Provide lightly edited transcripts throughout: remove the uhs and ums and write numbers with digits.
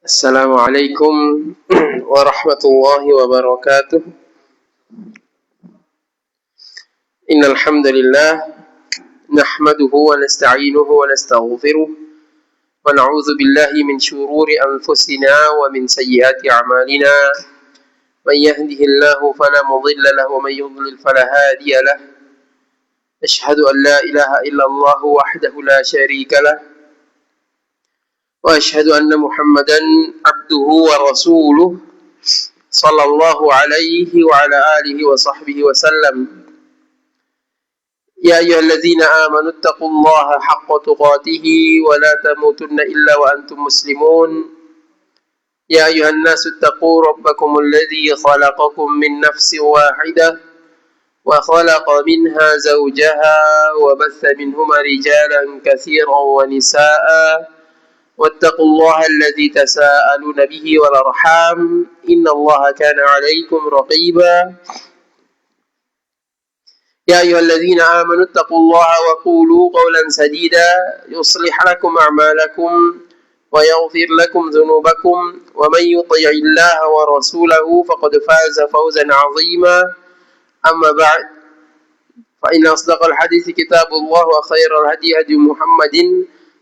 السلام عليكم ورحمة الله وبركاته. إن الحمد لله نحمده ونستعينه ونستغفره ونعوذ بالله من شرور أنفسنا ومن سيئات أعمالنا. من يهده الله فلا مضل له ومن يضلل فلا هادي له. أشهد أن لا إله إلا الله وحده لا شريك له وأشهد أن محمدا عبده ورسوله صلى الله عليه وعلى آله وصحبه وسلم. يا أيها الذين آمنوا اتقوا الله حق تقاته ولا تموتن إلا وأنتم مسلمون. يا أيها الناس اتقوا ربكم الذي خلقكم من نفس واحدة وخلق منها زوجها وبث منهما رجالا كثيرا ونساء واتقوا الله الذي تساءلون به والأرحام إن الله كان عليكم رقيبا. يا أيها الذين آمنوا اتقوا الله وقولوا قولا سديدا يصلح لكم أعمالكم ويغفر لكم ذنوبكم ومن يطع الله ورسوله فقد فاز فوزا عظيما. أما بعد فإن أصدق الحديث كتاب الله وخير الهدي هدي محمد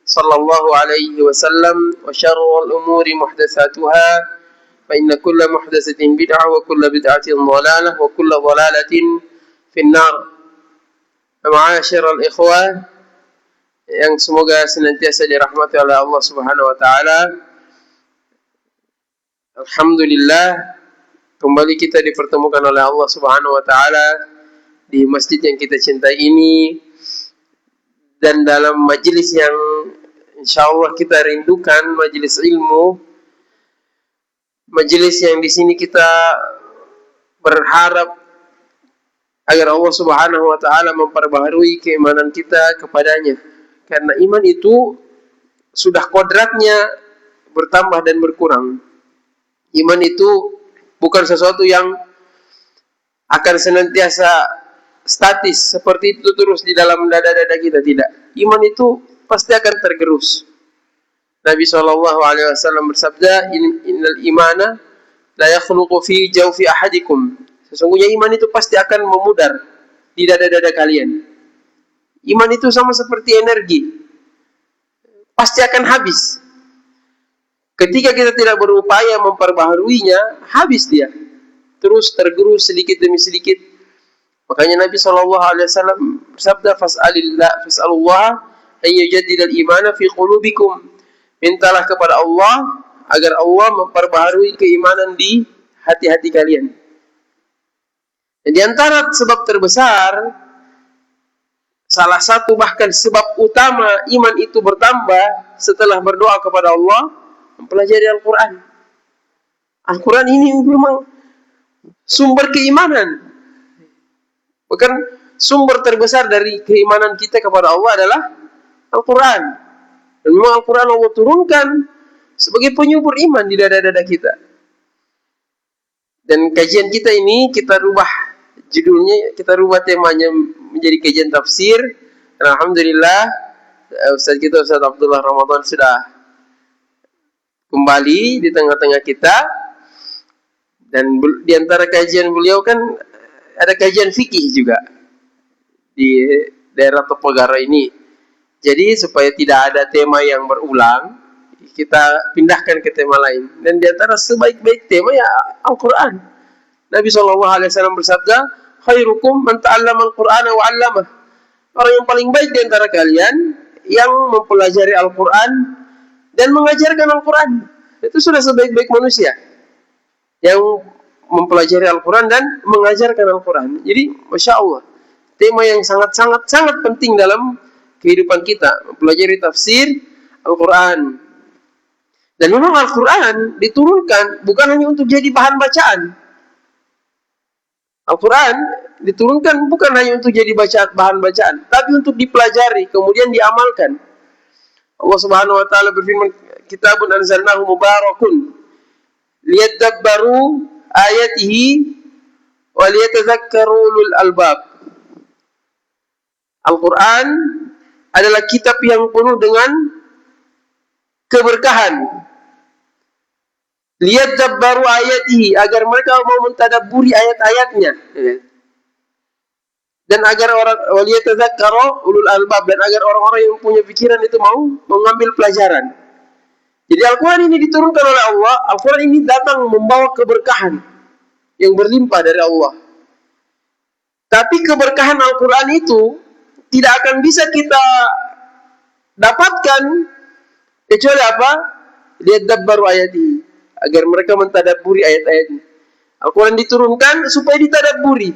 صلى الله عليه وسلم وشر الأمور محدثاتها فإن كل محدثة بدعة وكل بدعة ضلالة وكل ضلالة في النار. Ma'asyiral ikhwah yang semoga senantiasa dirahmati oleh Allah Subhanahu wa taala. Alhamdulillah, kembali kita dipertemukan oleh Allah Subhanahu wa taala di masjid yang kita cintai ini dan dalam majelis yang insyaallah kita rindukan, majelis ilmu. Majelis yang di sini kita berharap agar Allah Subhanahu wa taala memperbaharui keimanan kita kepadanya. Karena iman itu sudah kodratnya bertambah dan berkurang. Iman itu bukan sesuatu yang akan senantiasa statis seperti itu terus di dalam dada-dada kita, tidak. Iman itu pasti akan tergerus. Nabi SAW bersabda, Innal imana la yakhluqu fi jawfi ahadikum. Sesungguhnya iman itu pasti akan memudar di dada-dada kalian. Iman itu sama seperti energi, pasti akan habis. Ketika kita tidak berupaya memperbaharuinya, habis dia. Terus tergerus sedikit demi sedikit. Makanya Nabi SAW bersabda, Fas'alullah an yujaddidal imana fi qulubikum. Mintalah kepada Allah agar Allah memperbaharui keimanan di hati-hati kalian. Dan di antara sebab terbesar, salah satu bahkan sebab utama iman itu bertambah setelah berdoa kepada Allah, mempelajari Al-Quran. Al-Quran ini memang sumber keimanan. Bukan sumber terbesar dari keimanan kita kepada Allah adalah Al-Quran. Dan memang Al-Quran Allah turunkan sebagai penyubur iman di dada-dada kita. Dan kajian kita ini kita rubah judulnya, kita rubah temanya menjadi kajian tafsir. Dan alhamdulillah Ustaz kita Ustaz Abdullah Ramadan sudah kembali di tengah-tengah kita. Dan di antara kajian beliau kan ada kajian fikih juga di daerah Topogara ini. Jadi supaya tidak ada tema yang berulang, kita pindahkan ke tema lain. Dan di antara sebaik-baik tema ya Al-Quran. Nabi SAW bersabda, khairukum man ta'allama al-Qur'ana wa 'allamah. Orang yang paling baik di antara kalian yang mempelajari Al-Quran dan mengajarkan Al-Quran. Itu sudah sebaik-baik manusia yang mempelajari Al-Quran dan mengajarkan Al-Quran. Jadi Masya Allah, tema yang sangat penting dalam kehidupan kita, mempelajari tafsir Al-Quran. Dan memang Al-Quran diturunkan bukan hanya untuk jadi bahan bacaan. Al-Quran diturunkan bukan hanya untuk jadi bahan bacaan, tapi untuk dipelajari, kemudian diamalkan. Allah Subhanahu wa taala berfirman, Kitabun anzalnahu mubarakun liyadabbaru ayatihi wa liyatadzakkaru ulul albab. Al-Quran adalah kitab yang penuh dengan keberkahan. liyadabbaru ayatihi, agar mereka mau mentadabburi ayat-ayatnya. Dan agar orang waliyatadzakkaru ulul albab, dan agar orang-orang yang punya pikiran itu mau mengambil pelajaran. Jadi Al-Quran ini diturunkan oleh Allah. Al-Quran ini datang membawa keberkahan yang berlimpah dari Allah. Tapi keberkahan Al-Quran itu tidak akan bisa kita dapatkan kecuali apa? Liyadabbaru ayatihi, agar mereka mentadabburi ayat-ayatnya. Al-Quran diturunkan supaya ditadabburi.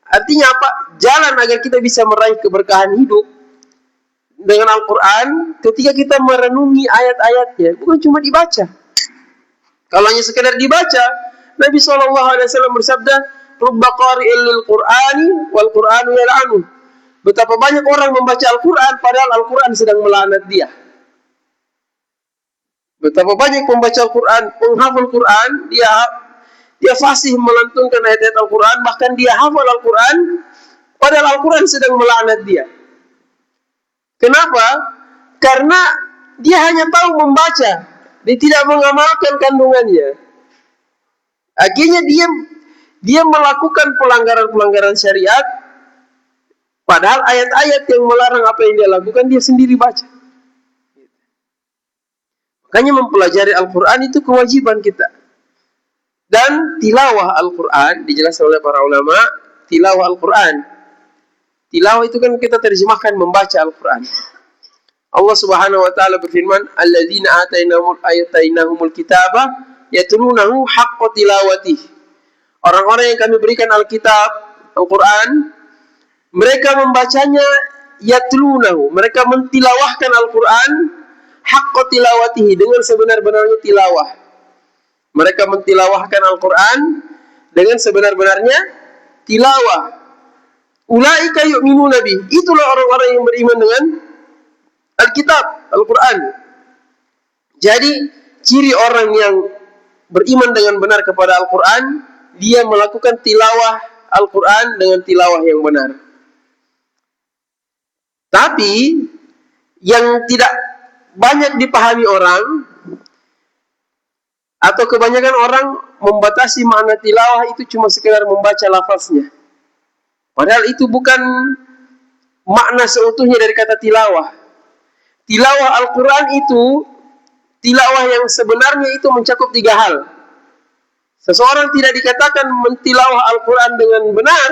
Artinya apa? Jalan agar kita bisa meraih keberkahan hidup dengan Al-Quran ketika kita merenungi ayat-ayatnya, bukan cuma dibaca. Kalau hanya sekedar dibaca, Nabi SAW bersabda, "Rubba qari'in lil Qur'ani wal Qur'anu yal'anu." Betapa banyak orang membaca Al-Quran padahal Al-Quran sedang melaknat dia. Betapa banyak pembaca Al-Quran, penghafal Quran, dia fasih melantunkan ayat-ayat Al-Quran, bahkan dia hafal Al-Quran padahal Al-Quran sedang melaknat dia. Kenapa? Karena dia hanya tahu membaca, dia tidak mengamalkan kandungannya. Akhirnya dia melakukan pelanggaran-pelanggaran syariat, padahal ayat-ayat yang melarang apa yang dia lakukan dia sendiri baca. Makanya mempelajari Al-Quran itu kewajiban kita. Dan tilawah Al-Quran dijelaskan oleh para ulama, tilawah Al-Quran. Tilawah itu kan kita terjemahkan membaca Al-Quran. Allah Subhanahu wa taala berfirman, "Alladzina atainahumul kitaba yatlunahu haqqa tilawatih." Orang-orang yang kami berikan Alkitab, Al-Quran, mereka membacanya yatlunahu, mereka mentilawahkan Al-Quran haqqa tilawatihi, dengan sebenar-benarnya tilawah. Mereka mentilawahkan Al-Quran dengan sebenar-benarnya tilawah. Ulaika yu'minuna bih. Itulah orang-orang yang beriman dengan Alkitab, Al-Quran. Jadi, ciri orang yang beriman dengan benar kepada Al-Quran, dia melakukan tilawah Al-Quran dengan tilawah yang benar. Tapi, yang tidak banyak dipahami orang, atau kebanyakan orang membatasi makna tilawah itu cuma sekedar membaca lafaznya. Padahal itu bukan makna seutuhnya dari kata tilawah. Tilawah Al-Quran itu, tilawah yang sebenarnya itu mencakup 3 hal. Seseorang tidak dikatakan mentilawah Al-Quran dengan benar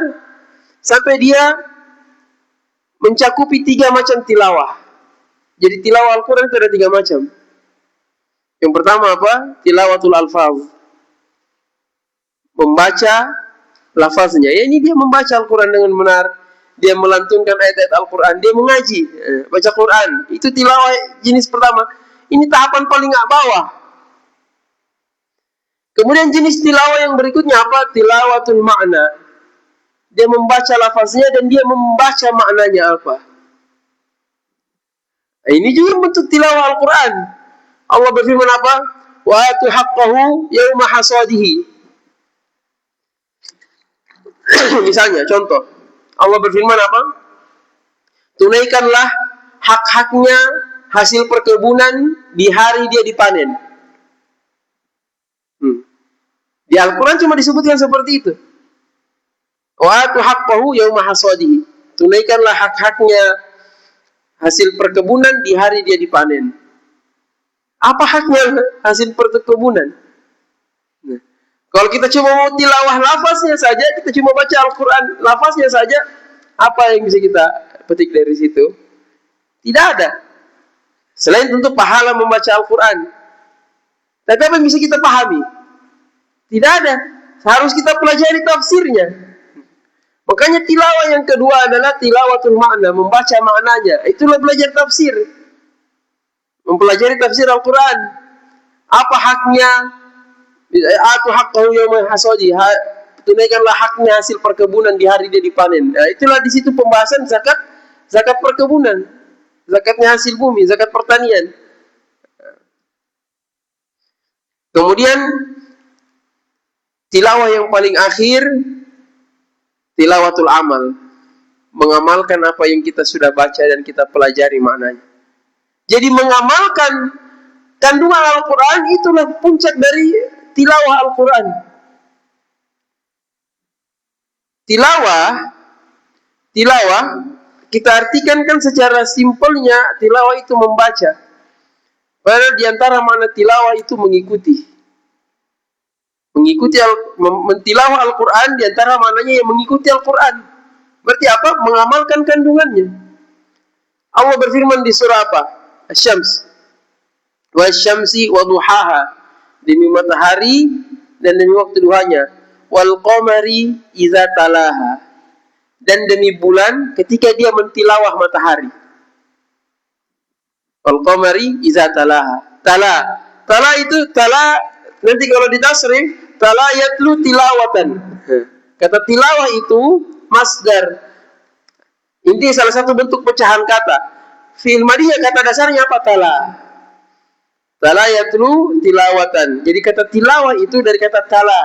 sampai dia mencakupi 3 macam tilawah. Jadi tilawah Al-Quran itu ada 3 macam. Yang pertama apa? Tilawatul alfaz. Membaca lafaznya. Ya, ini dia membaca Al-Quran dengan benar. Dia melantunkan ayat-ayat Al-Quran. Dia mengaji, baca Quran. Itu tilawah jenis pertama. Ini tahapan paling bawah. Kemudian jenis tilawah yang berikutnya apa? Tilawatul makna. Dia membaca lafaznya dan dia membaca maknanya apa. Nah, ini juga bentuk tilawah Al-Quran. Allah berfirman apa? Wa atu haqqahu yawma hasadihi. Misalnya, contoh. Allah berfirman apa? Tunaikanlah hak-haknya hasil perkebunan di hari dia dipanen. Di Al-Quran cuma disebutkan seperti itu. Wa atu haqqahu yawma hasadihi. Tunaikanlah hak-haknya hasil perkebunan di hari dia dipanen. Apa haknya hasil perkebunan? Nah, kalau kita cuma mau tilawah lafaznya saja, kita cuma baca Al-Quran lafaznya saja, apa yang bisa kita petik dari situ? Tidak ada. Selain tentu pahala membaca Al-Quran. Tapi apa yang bisa kita pahami? Tidak ada. Harus kita pelajari tafsirnya. Makanya tilawah yang kedua adalah tilawatul makna, membaca maknanya. Itulah belajar tafsir. Mempelajari tafsir Al-Quran. Apa haknya? Atu haqqahu yawma hasadi. Tunaikanlah haknya hasil perkebunan di hari dia dipanen. Nah, itulah di situ pembahasan zakat perkebunan. Zakatnya hasil bumi, zakat pertanian. Kemudian tilawah yang paling akhir, tilawatul amal. Mengamalkan apa yang kita sudah baca dan kita pelajari maknanya. Jadi mengamalkan kandungan Al-Quran itulah puncak dari tilawah Al-Quran. Tilawah, kita artikan kan secara simpelnya, tilawah itu membaca. Padahal diantara makna tilawah itu mengikuti. Mentilawah Al-Quran diantara maknanya yang mengikuti Al-Quran. Berarti apa? Mengamalkan kandungannya. Allah berfirman di surah apa? Asy-Syams. Wasyamsi wa duhaha. Demi matahari dan demi waktu duhanya. Wal qamari idza talaha. Dan demi bulan ketika dia mentilawah matahari. Wal qamari idza talaha. Tala itu nanti kalau ditasrif, tala yatlu tilawatan. Kata tilawah itu masdar. Ini salah satu bentuk pecahan kata. Fi'il madhi kata dasarnya apa? Tala. Tala yatlu tilawatan. Jadi kata tilawah itu dari kata tala.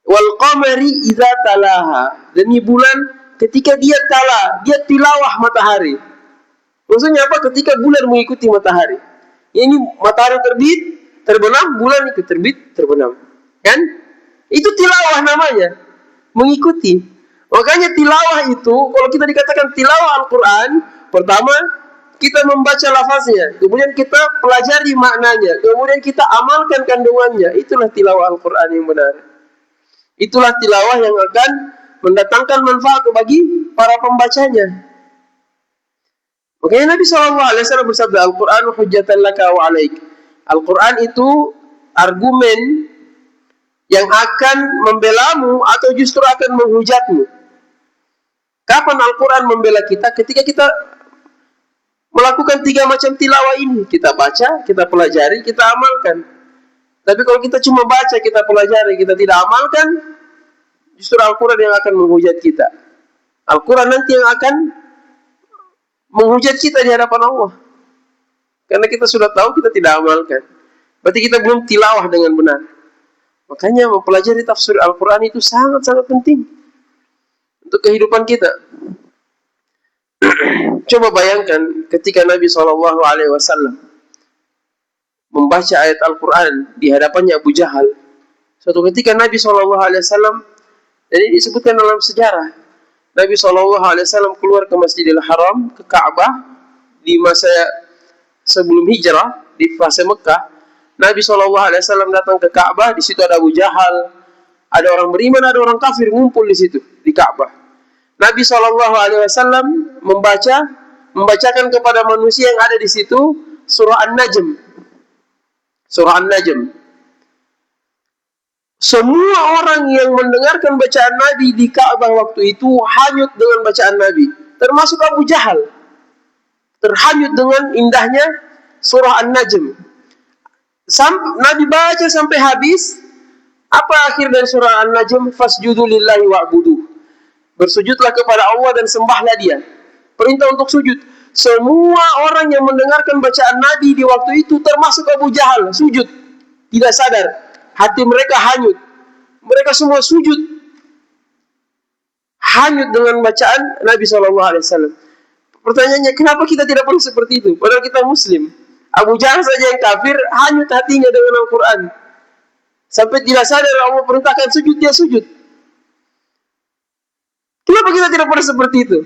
Wal qamari idza talaha. Demi bulan ketika dia tala, dia tilawah matahari. Maksudnya apa? Ketika bulan mengikuti matahari. Ini matahari terbit, terbenam, bulan ikut terbit, terbenam. Kan? Itu tilawah namanya. Mengikuti. Makanya tilawah itu, kalau kita dikatakan tilawah Al-Quran, pertama, kita membaca lafaznya. Kemudian kita pelajari maknanya. Kemudian kita amalkan kandungannya. Itulah tilawah Al-Quran yang benar. Itulah tilawah yang akan mendatangkan manfaat bagi para pembacanya. Makanya Nabi SAW bersabda, Al-Quran hujjatan laka wa alaik. Al-Quran itu argumen yang akan membelamu atau justru akan menghujatmu. Kapan Al-Quran membela kita? Ketika kita melakukan 3 macam tilawah ini. Kita baca, kita pelajari, kita amalkan. Tapi kalau kita cuma baca, kita pelajari, kita tidak amalkan, justru Al-Quran yang akan menghujat kita. Al-Quran nanti yang akan menghujat kita di hadapan Allah. Karena kita sudah tahu, kita tidak amalkan. Berarti kita belum tilawah dengan benar. Makanya mempelajari tafsir Al-Quran itu sangat-sangat penting untuk kehidupan kita. Coba bayangkan ketika Nabi SAW membaca ayat Al-Quran di hadapannya Abu Jahal. Suatu ketika Nabi SAW, dan ini disebutkan dalam sejarah, Nabi SAW keluar ke Masjidil Haram, ke Ka'bah, di masa sebelum hijrah, di fase Mekah. Nabi SAW datang ke Ka'bah, di situ ada Abu Jahal, ada orang beriman, ada orang kafir ngumpul di situ, di Ka'bah. Nabi SAW membacakan kepada manusia yang ada di situ surah An-Najm. Surah An-Najm. Semua orang yang mendengarkan bacaan Nabi di Ka'bah waktu itu hanyut dengan bacaan Nabi. Termasuk Abu Jahal. Terhanyut dengan indahnya surah An-Najm. Nabi baca sampai habis. Apa akhir dari surah An-Najm? Fasjudu lillahi wa'budu. Bersujudlah kepada Allah dan sembahlah dia. Perintah untuk sujud. Semua orang yang mendengarkan bacaan Nabi di waktu itu termasuk Abu Jahal. Sujud. Tidak sadar. Hati mereka hanyut. Mereka semua sujud. Hanyut dengan bacaan Nabi SAW. Pertanyaannya, kenapa kita tidak perlu seperti itu? Padahal kita Muslim. Abu Jahal saja yang kafir, hanyut hatinya dengan Al-Quran. Sampai tidak sadar Allah perintahkan sujud, dia sujud. Kenapa kita tidak perlu seperti itu?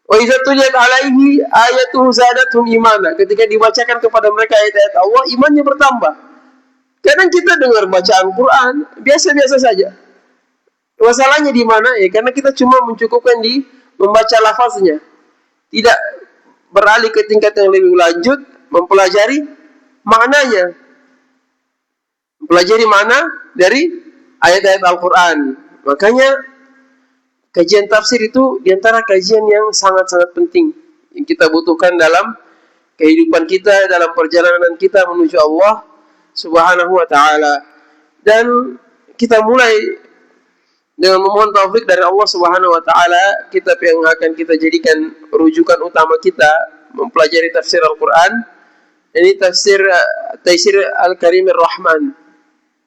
Wa idza tuliyat alaihi ayatuhu zadatuhum imana. Ketika dibacakan kepada mereka ayat-ayat Allah, imannya bertambah. Kadang kita dengar bacaan Quran biasa-biasa saja. Masalahnya di mana? Ya karena kita cuma mencukupkan di membaca lafaznya. Tidak beralih ke tingkat yang lebih lanjut, mempelajari maknanya. Mempelajari makna dari ayat-ayat Al-Quran. Makanya kajian tafsir itu diantara kajian yang sangat-sangat penting yang kita butuhkan dalam kehidupan kita, dalam perjalanan kita menuju Allah Subhanahu wa ta'ala. Dan kita mulai dengan memohon taufik dari Allah Subhanahu wa ta'ala, kitab yang akan kita jadikan rujukan utama kita mempelajari tafsir Al-Quran. Ini tafsir Taisir Al-Karim Ar-Rahman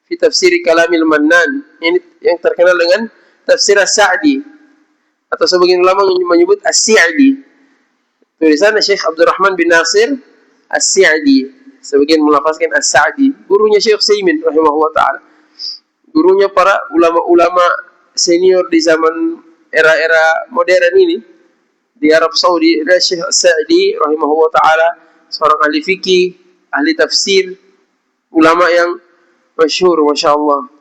fi tafsir Kalamil Mannan. Ini yang terkenal dengan tafsir As-Sa'di, atau sebagian ulama menyebut As-Sa'di. Tulisan Syekh Abdurrahman bin Nasir As-Sa'di. sebagian melafazkan As-Sa'di, gurunya Syekh Utsaimin rahimahullah taala. Gurunya para ulama-ulama senior di zaman era-era modern ini di Arab Saudi, Syekh As-Sa'di rahimahullah taala, seorang ahli fikih, ahli tafsir, ulama yang masyhur masyaallah.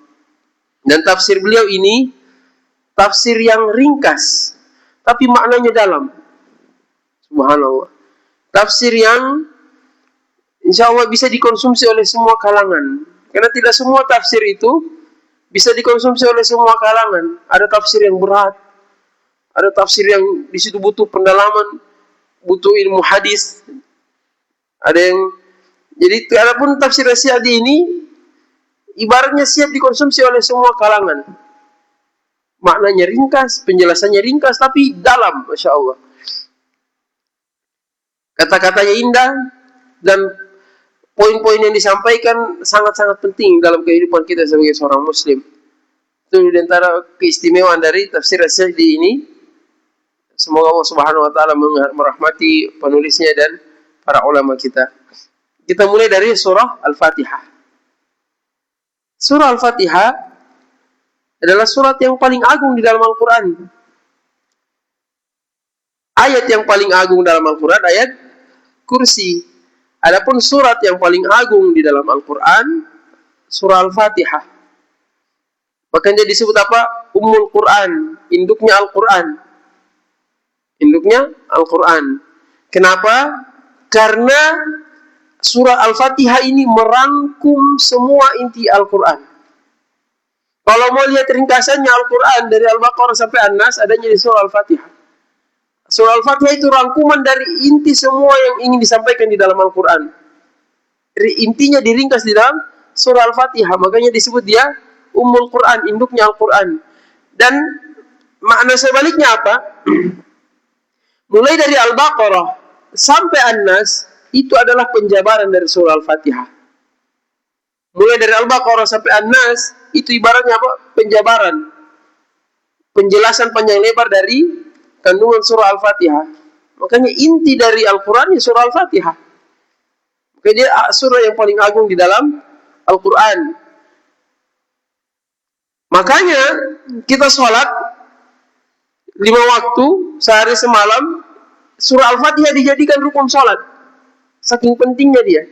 Dan tafsir beliau ini tafsir yang ringkas tapi maknanya dalam. Subhanallah. Tafsir yang insya Allah bisa dikonsumsi oleh semua kalangan. Karena tidak semua tafsir itu bisa dikonsumsi oleh semua kalangan. Ada tafsir yang berat, ada tafsir yang di situ butuh pendalaman, butuh ilmu hadis. Ada yang jadi adapun tafsir As-Sa'di ini ibaratnya siap dikonsumsi oleh semua kalangan. Maknanya ringkas, penjelasannya ringkas tapi dalam, masya Allah. Kata-katanya indah dan poin-poin yang disampaikan sangat-sangat penting dalam kehidupan kita sebagai seorang muslim. Itu di antara keistimewaan dari tafsir As-Sa'di ini. Semoga Allah Subhanahu wa taala merahmati penulisnya dan para ulama kita. Kita mulai dari surah Al-Fatihah. Surah Al-Fatihah adalah surat yang paling agung di dalam Al-Quran. Ayat yang paling agung dalam Al-Quran, ayat Kursi. Adapun surat yang paling agung di dalam Al-Quran, surah Al-Fatihah. Bahkan dia disebut apa? Ummul Quran, induknya Al-Quran. Induknya Al-Quran. Kenapa? Karena surah Al-Fatihah ini merangkum semua inti Al-Quran. Kalau mau lihat ringkasannya Al-Quran dari Al-Baqarah sampai An-Nas, adanya di surah Al-Fatihah. Surah Al-Fatihah itu rangkuman dari inti semua yang ingin disampaikan di dalam Al-Quran. Intinya diringkas di dalam surah Al-Fatihah. Makanya disebut dia Ummul Quran, induknya Al-Quran. Dan makna sebaliknya apa? Mulai dari Al-Baqarah sampai An-Nas, itu adalah penjabaran dari surah Al-Fatihah. Mulai dari Al-Baqarah sampai An-Nas, itu ibaratnya apa? Penjabaran. Penjelasan panjang lebar dari kandungan surah Al-Fatihah. Makanya inti dari Al-Quran ya surah Al-Fatihah. Makanya dia surah yang paling agung di dalam Al-Quran. Makanya kita sholat 5 waktu, sehari semalam, surah Al-Fatihah dijadikan rukun sholat. Saking pentingnya dia.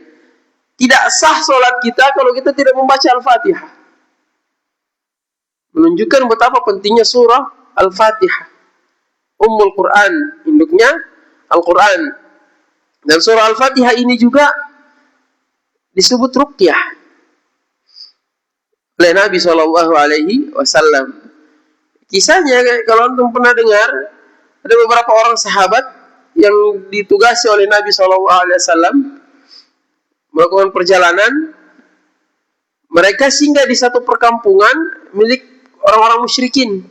Tidak sah sholat kita kalau kita tidak membaca Al-Fatihah. Menunjukkan betapa pentingnya surah Al-Fatihah. Ummul Quran, induknya Al-Quran. Dan surah Al-Fatihah ini juga disebut ruqyah oleh Nabi SAW. Kisahnya, kalau antum pernah dengar, ada beberapa orang sahabat yang ditugasi oleh Nabi SAW melakukan perjalanan. Mereka singgah di satu perkampungan milik orang-orang musyrikin.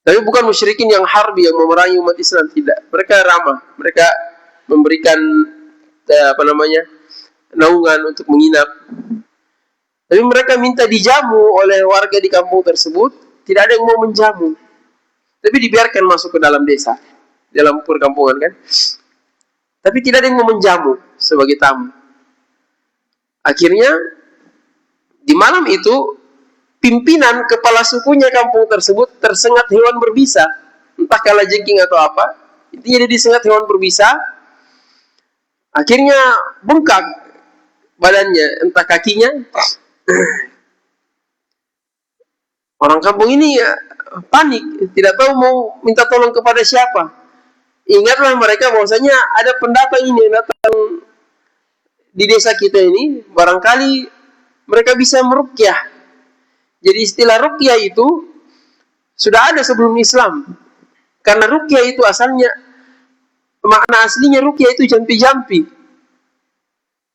Tapi bukan musyrikin yang harbi, yang memerangi umat Islam, tidak. Mereka ramah, mereka memberikan naungan untuk menginap. Tapi mereka minta dijamu oleh warga di kampung tersebut, tidak ada yang mau menjamu. Tapi dibiarkan masuk ke dalam desa, dalam perkampungan kan. Tapi tidak ada yang mau menjamu sebagai tamu. Akhirnya di malam itu pimpinan kepala sukunya kampung tersebut tersengat hewan berbisa, entah kalajengking atau apa. Intinya dia disengat hewan berbisa. Akhirnya bengkak badannya, entah kakinya. Orang kampung ini panik, tidak tahu mau minta tolong kepada siapa. Ingatlah mereka bahwasanya ada pendatang ini yang datang di desa kita ini, barangkali mereka bisa meruqyah. Jadi istilah ruqyah itu sudah ada sebelum Islam. Karena ruqyah itu asalnya, makna aslinya ruqyah itu jampi-jampi.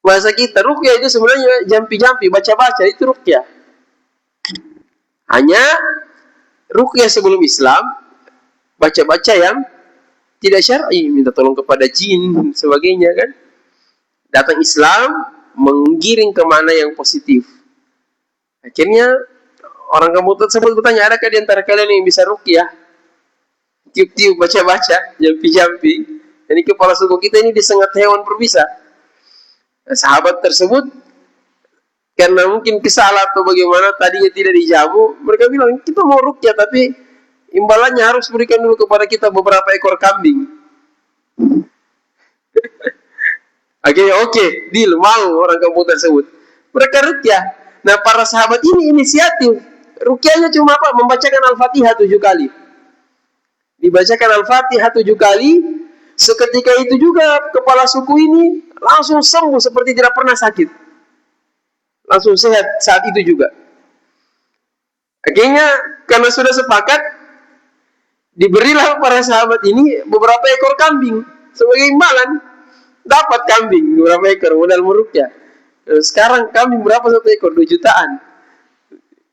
Bahasa kita, ruqyah itu sebenarnya jampi-jampi, baca-baca, itu ruqyah. Hanya ruqyah sebelum Islam, baca-baca yang tidak syar'i, minta tolong kepada jin, sebagainya kan. Datang Islam, menggiring ke mana yang positif. Akhirnya orang kampung tersebut bertanya, adakah di antara kalian yang bisa ruqyah? Tiup-tiup, baca-baca, jampi-jampi. Ini kepala suku kita ini disengat hewan berbisa. sahabat tersebut karena mungkin kesalah atau bagaimana tadinya tidak dijamu, mereka bilang kita mau ruqyah tapi imbalannya harus berikan dulu kepada kita beberapa ekor kambing. Akhirnya oke, deal, mau orang kampung tersebut. Mereka ruqyah. Nah, para sahabat ini inisiatif. Ruqyahnya cuma apa? Membacakan Al-Fatihah 7 kali. Dibacakan Al-Fatihah 7 kali. Seketika itu juga kepala suku ini langsung sembuh seperti tidak pernah sakit. Langsung sehat saat itu juga. Akhirnya karena sudah sepakat, diberilah para sahabat ini beberapa ekor kambing sebagai imbalan. Dapat kambing beberapa ekor modal meruqyah. Sekarang kambing berapa satu ekor? 2 jutaan.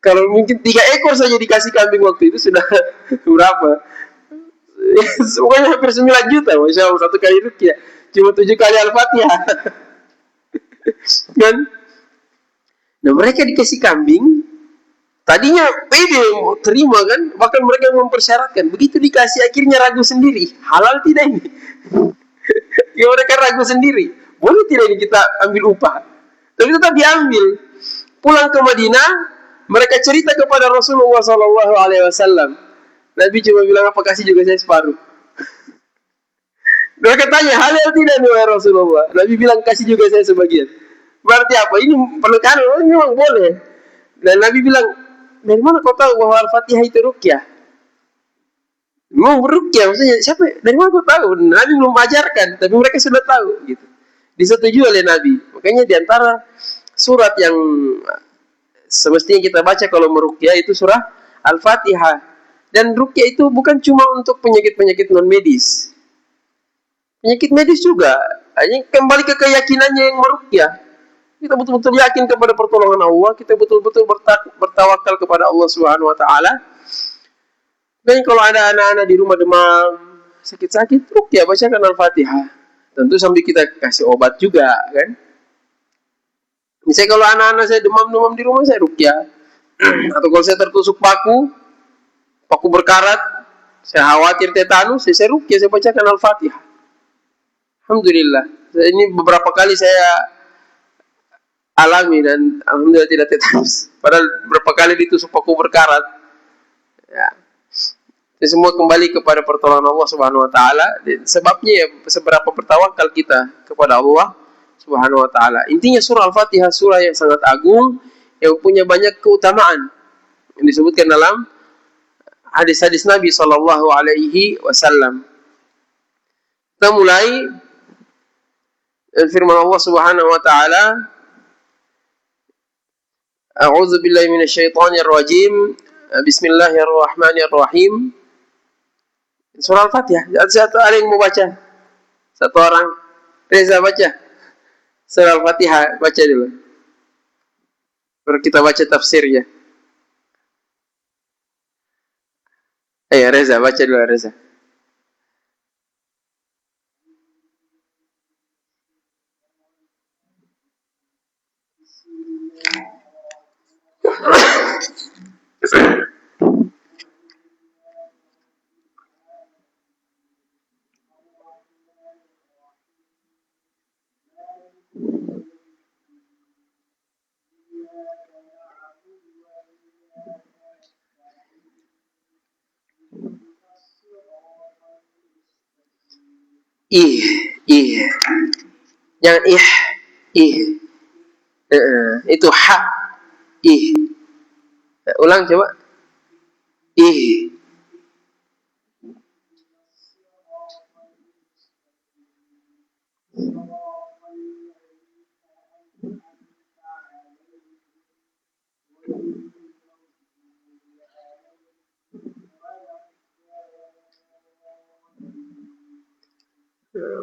Kalau mungkin 3 ekor saja dikasih kambing waktu itu sudah berapa? Pokoknya hampir 9 juta. Masya Allah, satu kali ruqyah. Cuma 7 kali Al-Fatihah. Kan? Nah, mereka dikasih kambing. Tadinya pede terima kan. Bahkan mereka mempersyaratkan. Begitu dikasih akhirnya ragu sendiri. Halal tidak ini? Ya mereka ragu sendiri. Boleh tidak ini kita ambil upah? Tapi tetap diambil. Pulang ke Madinah, mereka cerita kepada Rasulullah SAW. Nabi cuma bilang, apa kasih juga saya separuh. Mereka tanya, halal tidak nih Rasulullah? Nabi bilang, kasih juga saya sebagian. Berarti apa? Ini penekanan, memang boleh. Dan Nabi bilang, dari mana kau tahu bahwa Al-Fatihah itu ruqyah? Mau beruqyah, maksudnya siapa? Dari mana kau tahu? Nabi belum ajarkan, tapi mereka sudah tahu. Gitu. Disetujui oleh Nabi. Makanya diantara surat yang semestinya kita baca kalau meruqyah itu surah Al-Fatihah. Dan ruqyah itu bukan cuma untuk penyakit-penyakit non medis. Penyakit medis juga. Hanya kembali ke keyakinannya yang meruqyah. Kita betul-betul yakin kepada pertolongan Allah. Kita betul-betul bertawakal kepada Allah Subhanahu Wa Taala. Dan kalau ada anak-anak di rumah demam, sakit-sakit, ruqyah, bacakan Al-Fatihah. Tentu sambil kita kasih obat juga, kan? Misalnya kalau anak-anak saya demam-demam di rumah, saya ruqyah. Atau kalau saya tertusuk paku berkarat, saya khawatir tetanus, saya ruqyah, saya bacakan Al-Fatihah. Alhamdulillah. Ini beberapa kali saya alami dan alhamdulillah tidak tetanus. Padahal beberapa kali ditusuk paku berkarat. Ya. Ini semua kembali kepada pertolongan Allah Subhanahu Wa Taala. Sebabnya ya seberapa bertawakal kita kepada Allah Subhanahu Wa Taala. Intinya surah Al-Fatihah surah yang sangat agung yang punya banyak keutamaan yang disebutkan dalam hadis-hadis Nabi Sallallahu Alaihi Wasallam. Kita mulai firman Allah Subhanahu Wa Taala. A'udzu billahi minasyaitonir rajim. Bismillahirrahmanirrahim. Surah Al-Fatihah. Satu ada yang mau baca? Satu orang. Reza baca. Surah Al-Fatihah baca dulu. Baru kita baca tafsirnya. Ayo Reza baca dulu Reza. Jangan itu ha, ulang coba.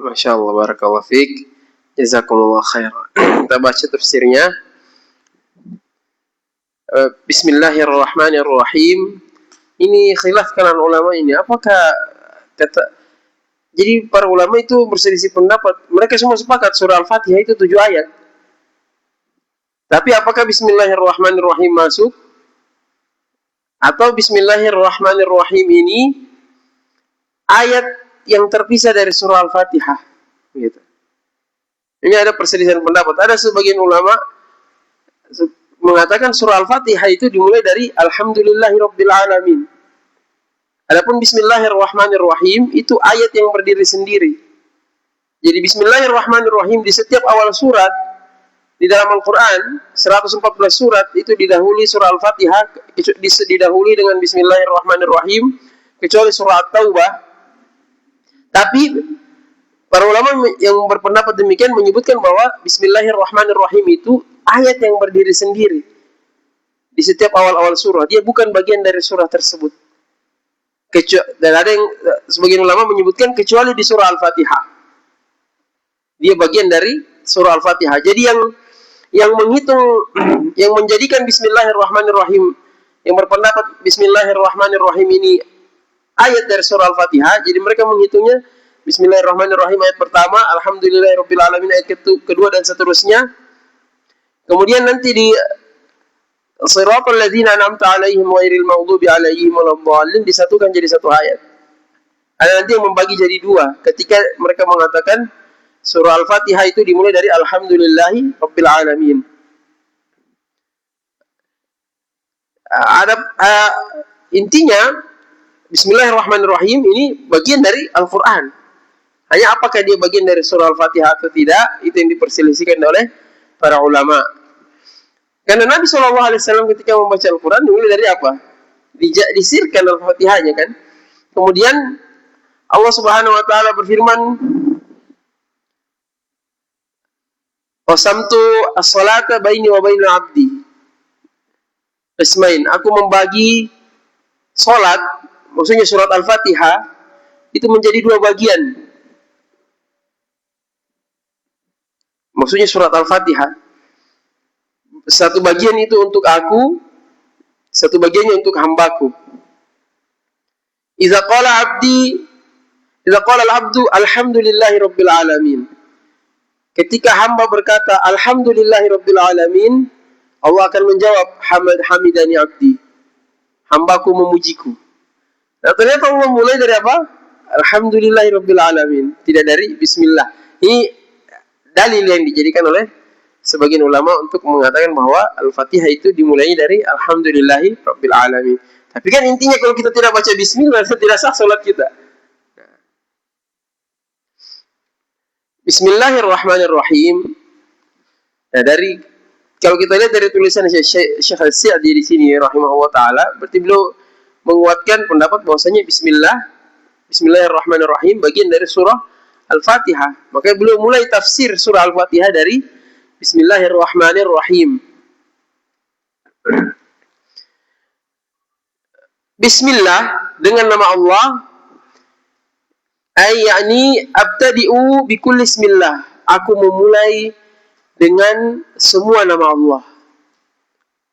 Masya Allah, barakallahu fiik, jazakumullah khair. Kita baca tafsirnya. Bismillahirrahmanirrahim. Ini khilaf kalangan ulama ini. Apakah kata? Jadi para ulama itu berselisih pendapat. Mereka semua sepakat surah Al-Fatihah itu 7 ayat. Tapi apakah Bismillahirrahmanirrahim masuk? Atau Bismillahirrahmanirrahim ini ayat yang terpisah dari surah Al-Fatihah, gitu. Ini ada perselisihan pendapat. Ada sebagian ulama mengatakan surah Al-Fatihah itu dimulai dari Alhamdulillahirrabbilalamin. Adapun Bismillahirrahmanirrahim itu ayat yang berdiri sendiri. Jadi Bismillahirrahmanirrahim di setiap awal surat di dalam Al-Quran 114 surat itu didahului surah Al-Fatihah didahului dengan Bismillahirrahmanirrahim kecuali surah At-Taubah. Tapi para ulama yang berpendapat demikian menyebutkan bahwa Bismillahirrahmanirrahim itu ayat yang berdiri sendiri di setiap awal-awal surah. Dia bukan bagian dari surah tersebut. Dan ada yang sebagian ulama menyebutkan kecuali di surah Al-Fatihah. Dia bagian dari surah Al-Fatihah. Jadi yang menghitung, yang menjadikan Bismillahirrahmanirrahim, yang berpendapat Bismillahirrahmanirrahim ini ayat dari surah Al-Fatihah, jadi mereka menghitungnya Bismillahirrahmanirrahim ayat pertama, Alhamdulillahirrabbilalamin ayat kedua dan seterusnya. Kemudian nanti di Shiratal ladzina an'amta 'alaihim ghairil maghdubi 'alaihim waladdallin disatukan jadi satu ayat. Ada nanti yang membagi jadi dua ketika mereka mengatakan surah Al-Fatihah itu dimulai dari Alhamdulillahi Rabbil Alamin. Intinya Bismillahirrahmanirrahim ini bagian dari Al-Quran. Hanya apakah dia bagian dari surah Al-Fatihah atau tidak, itu yang diperselisihkan oleh para ulama. Karena Nabi SAW ketika membaca Al-Quran dimulai dari apa? Disirkan Al-Fatihahnya kan. Kemudian Allah Subhanahu Wa Taala berfirman, Qasamtu as-salata baini wa baina abdi. Ismain, aku membagi salat, maksudnya surat Al-Fatihah itu menjadi dua bagian. Maksudnya surat Al-Fatihah satu bagian itu untuk aku, satu bagiannya untuk hambaku. Idza qala al-'abdu alhamdulillahi rabbil alamin. Ketika hamba berkata Alhamdulillahirabbil alamin, Allah akan menjawab hamidani abdi. Hambaku memujiku. Nah, ternyata Allah mulai dari apa? Alhamdulillahirabbil alamin, tidak dari bismillah. Ini dalil yang dijadikan oleh sebagian ulama untuk mengatakan bahwa Al-Fatihah itu dimulai dari Alhamdulillahirabbil alamin. Tapi kan intinya kalau kita tidak baca bismillah, tidak sah salat kita. Bismillahirrahmanirrahim. Nah, kalau kita lihat dari tulisan Syekh Al-Sa'di di sini rahimahullah taala, berarti beliau menguatkan pendapat bahwasanya Bismillahirrahmanirrahim bagian dari surah Al-Fatihah. Maka beliau mulai tafsir surah Al-Fatihah dari Bismillahirrahmanirrahim. Bismillah dengan nama Allah, yakni abtadi'u bikulli ismillah. Aku memulai dengan semua nama Allah.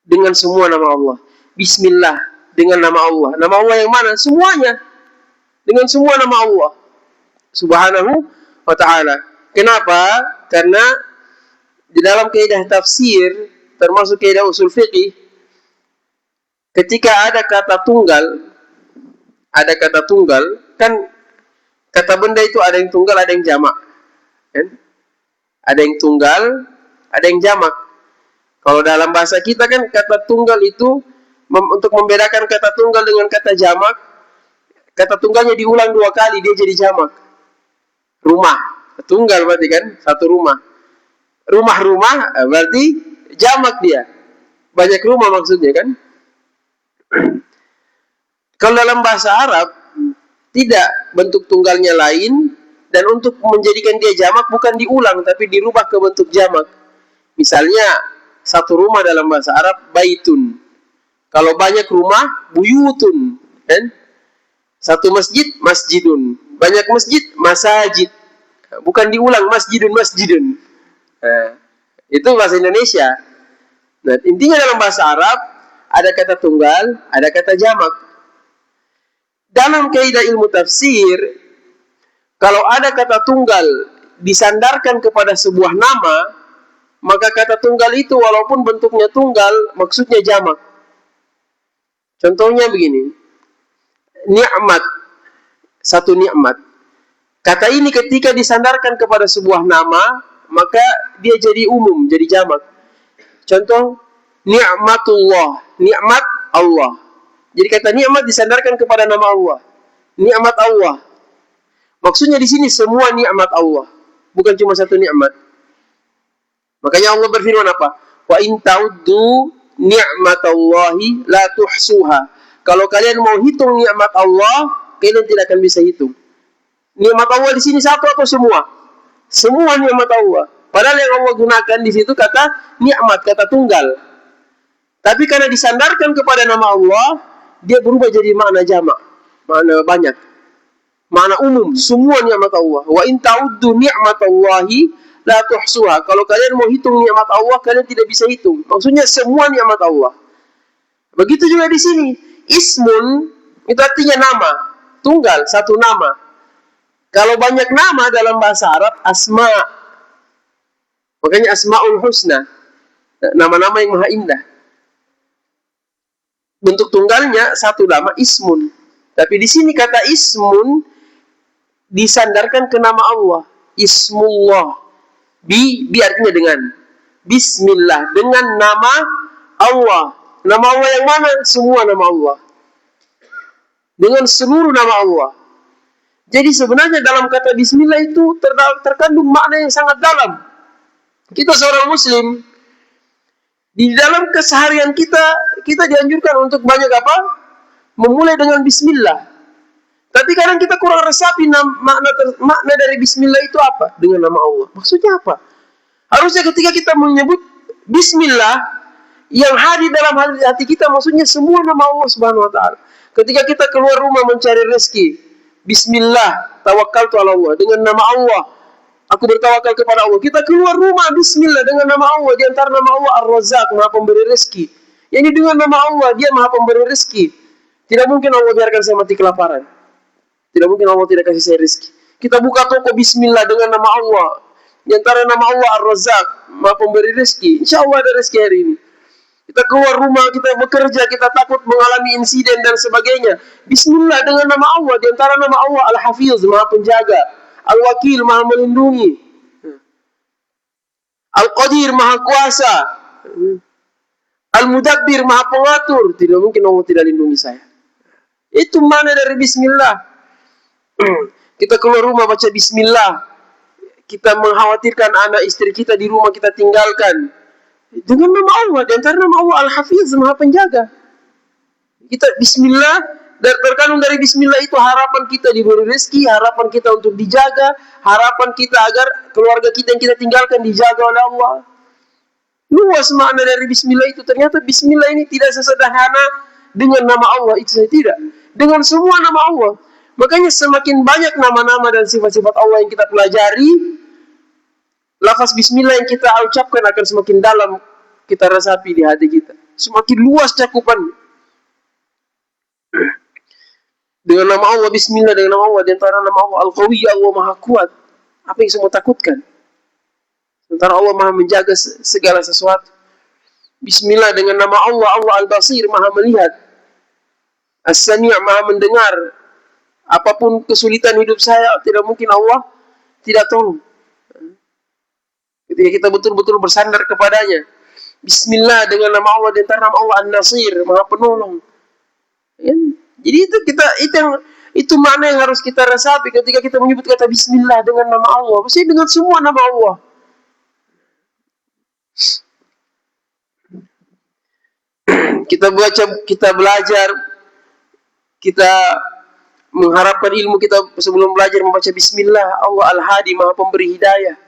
Dengan semua nama Allah. Bismillah dengan nama Allah. Nama Allah yang mana? Semuanya. Dengan semua nama Allah Subhanahu wa ta'ala. Kenapa? Karena di dalam kaidah tafsir, termasuk kaidah usul fiqih, ketika ada kata tunggal, kan kata benda itu ada yang tunggal, ada yang jamak. Kan? Ada yang tunggal, ada yang jamak. Kalau dalam bahasa kita kan kata tunggal itu untuk membedakan kata tunggal dengan kata jamak, kata tunggalnya diulang 2 kali dia jadi jamak. Rumah, tunggal berarti kan satu rumah. Rumah-rumah berarti jamak dia. Banyak rumah maksudnya kan. Kalau dalam bahasa Arab tidak, bentuk tunggalnya lain, dan untuk menjadikan dia jamak bukan diulang tapi dirubah ke bentuk jamak. Misalnya satu rumah dalam bahasa Arab baitun. Kalau banyak rumah buyutun, kan? Satu masjid masjidun. Banyak masjid masajid. Bukan diulang masjidun. Itu bahasa Indonesia. Nah, intinya dalam bahasa Arab ada kata tunggal, ada kata jamak. Dalam kaidah ilmu tafsir, kalau ada kata tunggal disandarkan kepada sebuah nama, maka kata tunggal itu walaupun bentuknya tunggal, maksudnya jamak. Contohnya begini, nikmat, satu nikmat. Kata ini ketika disandarkan kepada sebuah nama, maka dia jadi umum, jadi jamak. Contoh, ni'matullah, nikmat Allah. Jadi kata nikmat disandarkan kepada nama Allah. Nikmat Allah. Maksudnya di sini semua nikmat Allah, bukan cuma satu nikmat. Makanya Allah berfirman apa? Wa in ta'uddu ni'matallahi la tuhsuha. Kalau kalian mau hitung nikmat Allah, kalian tidak akan bisa hitung. Nikmat Allah di sini satu atau semua? Semua nikmat Allah. Padahal yang Allah gunakan di situ kata nikmat, kata tunggal. Tapi karena disandarkan kepada nama Allah, dia berubah jadi makna jamak, makna banyak, makna umum, semua nikmat Allah. Wa in ta'uddu ni'matallahi la tuhsuha. Kalau kalian mau hitung nikmat Allah, kalian tidak bisa hitung. Maksudnya semua nikmat Allah. Begitu juga di sini. Ismun itu artinya nama, tunggal, satu nama. Kalau banyak nama dalam bahasa Arab, asma. Makanya Asmaul Husna, nama-nama yang maha indah. Bentuk tunggalnya satu nama, ismun. Tapi di sini kata ismun disandarkan ke nama Allah. Ismullah. Bi artinya dengan. Bismillah. Dengan nama Allah. Nama Allah yang mana? Semua nama Allah. Dengan seluruh nama Allah. Jadi sebenarnya dalam kata bismillah itu terkandung makna yang sangat dalam. Kita seorang muslim, di dalam keseharian kita dianjurkan untuk banyak apa? Memulai dengan bismillah. Tapi kadang kita kurang resapi makna dari bismillah itu apa? Dengan nama Allah. Maksudnya apa? Harusnya ketika kita menyebut bismillah, yang hadir dalam hati kita maksudnya semua nama Allah Subhanahu wa taala. Ketika kita keluar rumah mencari rezeki, bismillah, tawakkaltu ala Allah, dengan nama Allah. Aku bertawakal kepada Allah. Kita keluar rumah, bismillah, dengan nama Allah. Di antara nama Allah Ar-Razzaq, maha pemberi rezeki. Ini dengan nama Allah, dia maha pemberi rezeki. Tidak mungkin Allah biarkan saya mati kelaparan. Tidak mungkin Allah tidak kasih saya rezeki. Kita buka toko, bismillah, dengan nama Allah. Di antara nama Allah Ar-Razzaq, maha pemberi rezeki. Insya Allah ada rezeki hari ini. Kita keluar rumah, kita bekerja, kita takut mengalami insiden dan sebagainya. Bismillah, dengan nama Allah. Di antara nama Allah Al-Hafiz, maha penjaga. Al-Wakil, maha melindungi. Al-Qadir, maha kuasa. Al-Mudabbir, maha pengatur. Tidak mungkin Allah tidak lindungi saya. Itu mana dari bismillah. Kita keluar rumah baca bismillah. Kita mengkhawatirkan anak istri kita di rumah kita tinggalkan. Dengan nama Allah. Di antara nama Allah Al-Hafiz, maha penjaga. Kita bismillah. Terkandung dari bismillah itu harapan kita diberi rezeki, harapan kita untuk dijaga, harapan kita agar keluarga kita yang kita tinggalkan dijaga oleh Allah. Luas makna dari bismillah itu. Ternyata bismillah ini tidak sesederhana dengan nama Allah itu saja, tidak. Dengan semua nama Allah. Makanya semakin banyak nama-nama dan sifat-sifat Allah yang kita pelajari, lafaz bismillah yang kita ucapkan akan semakin dalam kita rasapi di hati kita. Semakin luas cakupannya. Dengan nama Allah, bismillah, dengan nama Allah, di antara nama Allah Al-Qawi, Allah maha kuat. Apa yang semua takutkan? Sementara Allah maha menjaga segala sesuatu. Bismillah, dengan nama Allah, Allah Al-Basir, maha melihat. As-Sami' maha mendengar. Apapun kesulitan hidup saya, tidak mungkin Allah tidak tolong. Ketika kita betul-betul bersandar kepadanya. Bismillah, dengan nama Allah, di antara nama Allah An-Nasir, maha penolong. Ya. Jadi itu makna yang harus kita resapi ketika kita menyebut kata bismillah dengan nama Allah. Maksudnya dengan semua nama Allah. Kita baca, kita belajar, kita mengharapkan ilmu kita sebelum belajar membaca bismillah. Allah Al-Hadi, maha pemberi hidayah.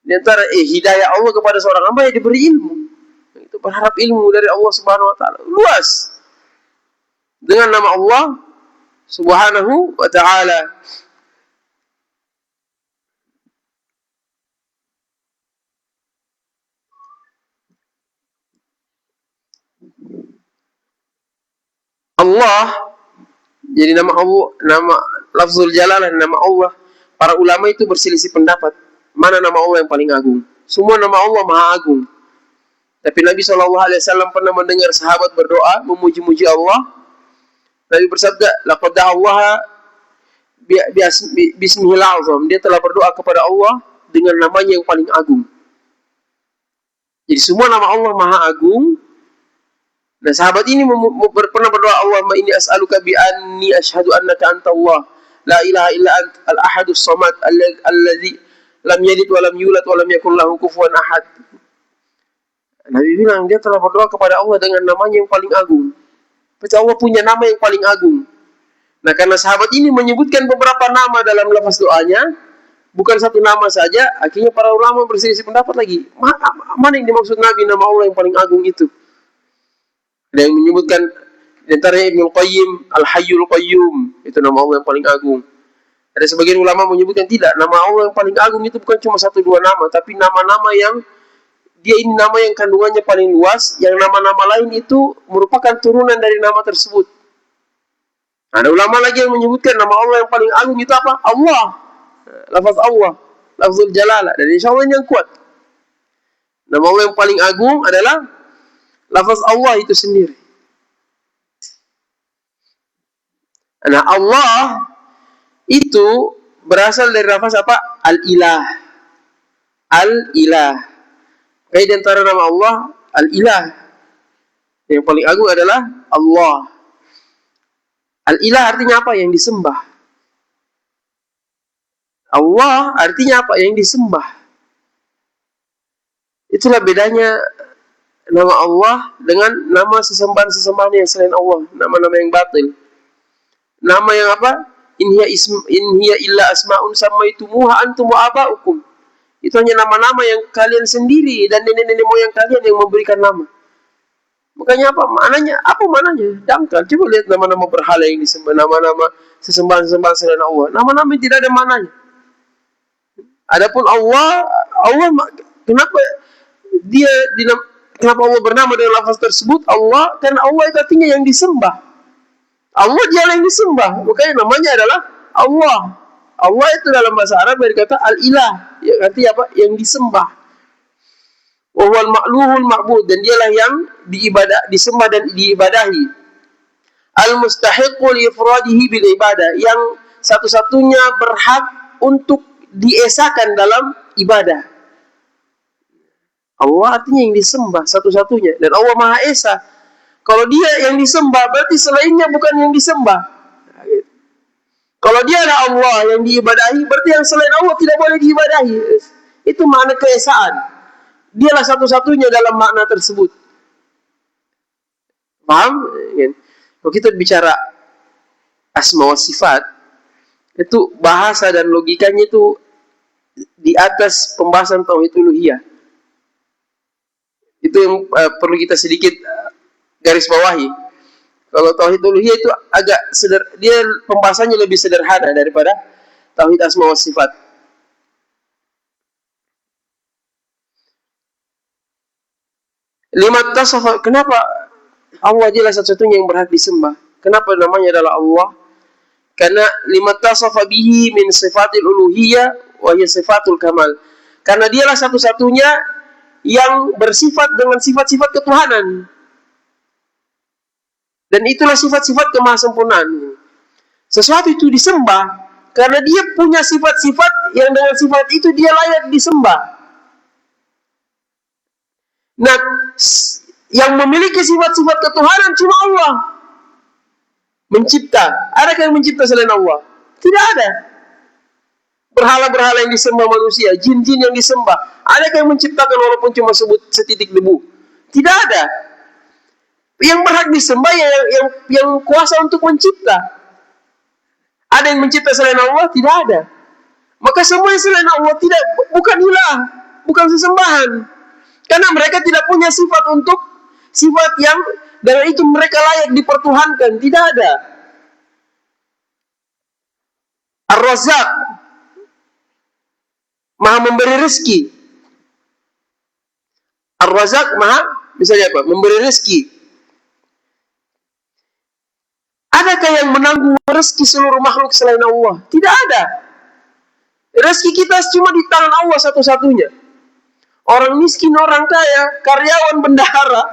Di antara hidayah Allah kepada seorang hamba yang diberi ilmu. Itu berharap ilmu dari Allah Subhanahu wa taala. Luas. Dengan nama Allah Subhanahu wa ta'ala. Allah, jadi nama Allah, nama lafzul jalalah, nama Allah. Para ulama itu berselisih pendapat. Mana nama Allah yang paling agung? Semua nama Allah maha agung. Tapi Nabi SAW pernah mendengar sahabat berdoa, memuji-muji Allah. Nabi bersabda, laqad da'allaha bismihil azam. Dia telah berdoa kepada Allah dengan namanya yang paling agung. Jadi semua nama Allah Maha Agung. Nah, sahabat ini pernah berdoa, Allahumma inni as'aluka bi anni asyhadu annaka anta Allah, la ilaha illa ant al-ahadus samad alladzi lam yalid wa lam yulad wa lam yakul lahu kufuwan ahad. Nabi bilang dia telah berdoa kepada Allah dengan namanya yang paling agung. Berarti Allah punya nama yang paling agung. Nah, karena sahabat ini menyebutkan beberapa nama dalam lafaz doanya, bukan satu nama saja, akhirnya para ulama berselisih pendapat lagi. Mana yang dimaksud Nabi nama Allah yang paling agung itu? Ada yang menyebutkan di antaranya Ibnu Qayyim Al-Hayyul Qayyum, itu nama Allah yang paling agung. Ada sebagian ulama menyebutkan tidak, nama Allah yang paling agung itu bukan cuma satu dua nama, tapi nama-nama yang dia ini nama yang kandungannya paling luas, yang nama-nama lain itu merupakan turunan dari nama tersebut. Ada ulama lagi yang menyebutkan nama Allah yang paling agung itu apa? Allah. Lafaz Allah, lafzul jalalah, dan insya Allah ini yang kuat. Nama Allah yang paling agung adalah lafaz Allah itu sendiri. Nah, Allah itu berasal dari lafaz apa? Al-Ilah. Al-Ilah. Kayak di antara nama Allah, Al-Ilah. Yang paling agung adalah Allah. Al-Ilah artinya apa? Yang disembah. Allah artinya apa? Yang disembah. Itulah bedanya nama Allah dengan nama sesembahan-sesembahan yang selain Allah. Nama-nama yang batil. Nama yang apa? In hiya illa asma'un sammaitumuha antum wa aba'ukum. Itu hanya nama-nama yang kalian sendiri dan nenek-nenek moyang kalian yang memberikan nama. Makanya apa? Maknanya? Apa maknanya? Dangkal. Coba lihat nama-nama berhala yang disembah, nama-nama sesembahan-sesembahan selain Allah. Nama-nama yang tidak ada maknanya. Adapun Allah, kenapa kenapa Allah bernama dengan lafaz tersebut Allah? Karena Allah itu artinya yang disembah. Allah dialah yang disembah. Makanya namanya adalah Allah. Allah itu dalam bahasa Arab berkata Al-Ilah, yang artinya apa? Yang disembah. Wa huwal ma'luhul ma'bud, dan dialah yang disembah dan diibadahi. Al-mustahiqu li ifradihi bil ibadah, yang satu-satunya berhak untuk diesakan dalam ibadah. Allah artinya yang disembah satu-satunya, dan Allah Maha Esa. Kalau dia yang disembah, berarti selainnya bukan yang disembah. Kalau dia adalah Allah yang diibadahi, berarti yang selain Allah tidak boleh diibadahi. Itu makna keesaan. Dialah satu-satunya dalam makna tersebut. Paham? Kalau kita bicara asma wa sifat, itu bahasa dan logikanya itu di atas pembahasan tauhid uluhiyah. Itu yang perlu kita sedikit garis bawahi. Kalau tauhid uluhiyah itu agak dia pembahasannya lebih sederhana daripada tauhid asma wa sifat. Lima tasafa, kenapa Allah adalah satu-satunya yang berhak disembah? Kenapa namanya adalah Allah? Karena lima tasafa bihi min sifatil uluhiyah wa hiya sifatul kamal. Karena dialah satu-satunya yang bersifat dengan sifat-sifat ketuhanan. Dan itulah sifat-sifat kemahasempurnaan. Sesuatu itu disembah karena dia punya sifat-sifat yang dengan sifat itu dia layak disembah. Nah, yang memiliki sifat-sifat ketuhanan cuma Allah. Mencipta. Adakah yang mencipta selain Allah? Tidak ada. Berhala-berhala yang disembah manusia, jin-jin yang disembah, adakah yang menciptakan walaupun cuma setitik debu? Tidak ada. Yang berhak disembah yang kuasa untuk mencipta. Ada yang mencipta selain Allah? Tidak ada. Maka semua yang selain Allah bukan ilah, bukan sesembahan. Karena mereka tidak punya sifat yang dengan itu mereka layak dipertuhankan. Tidak ada. Ar-Razzaq, Maha memberi rezeki. Ar-Razzaq Maha, misalnya apa? Memberi rezeki. Adakah yang menanggung rezeki seluruh makhluk selain Allah? Tidak ada. Rezeki kita cuma di tangan Allah satu-satunya. Orang miskin, orang kaya, karyawan, bendahara.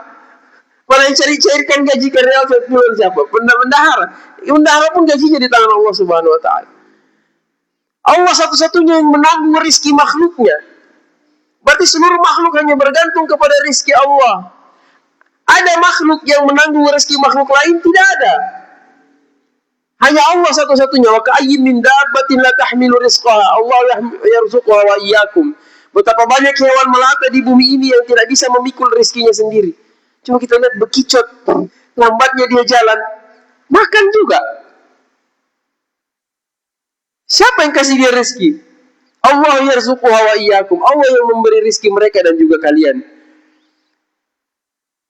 Mana yang cairkan gaji karyawan siapa? Bendahara. Bendahara pun gajinya di tangan Allah Subhanahu wa taala. Allah satu-satunya yang menanggung rizki makhluknya. Berarti seluruh makhluk hanya bergantung kepada rizki Allah. Ada makhluk yang menanggung rizki makhluk lain? Tidak ada. Hanya Allah satu-satunya. Wa ka'ayyin min dabbatin la tahmilu rizqaha. Allah yarzuquha wa iyyakum. Betapa banyak hewan melata di bumi ini yang tidak bisa memikul rizkinya sendiri. Cuma kita lihat bekicot, lambatnya dia jalan, makan juga. Siapa yang kasih dia rezeki? Allah yarzuquha wa iyyakum. Allah yang memberi rezeki mereka dan juga kalian.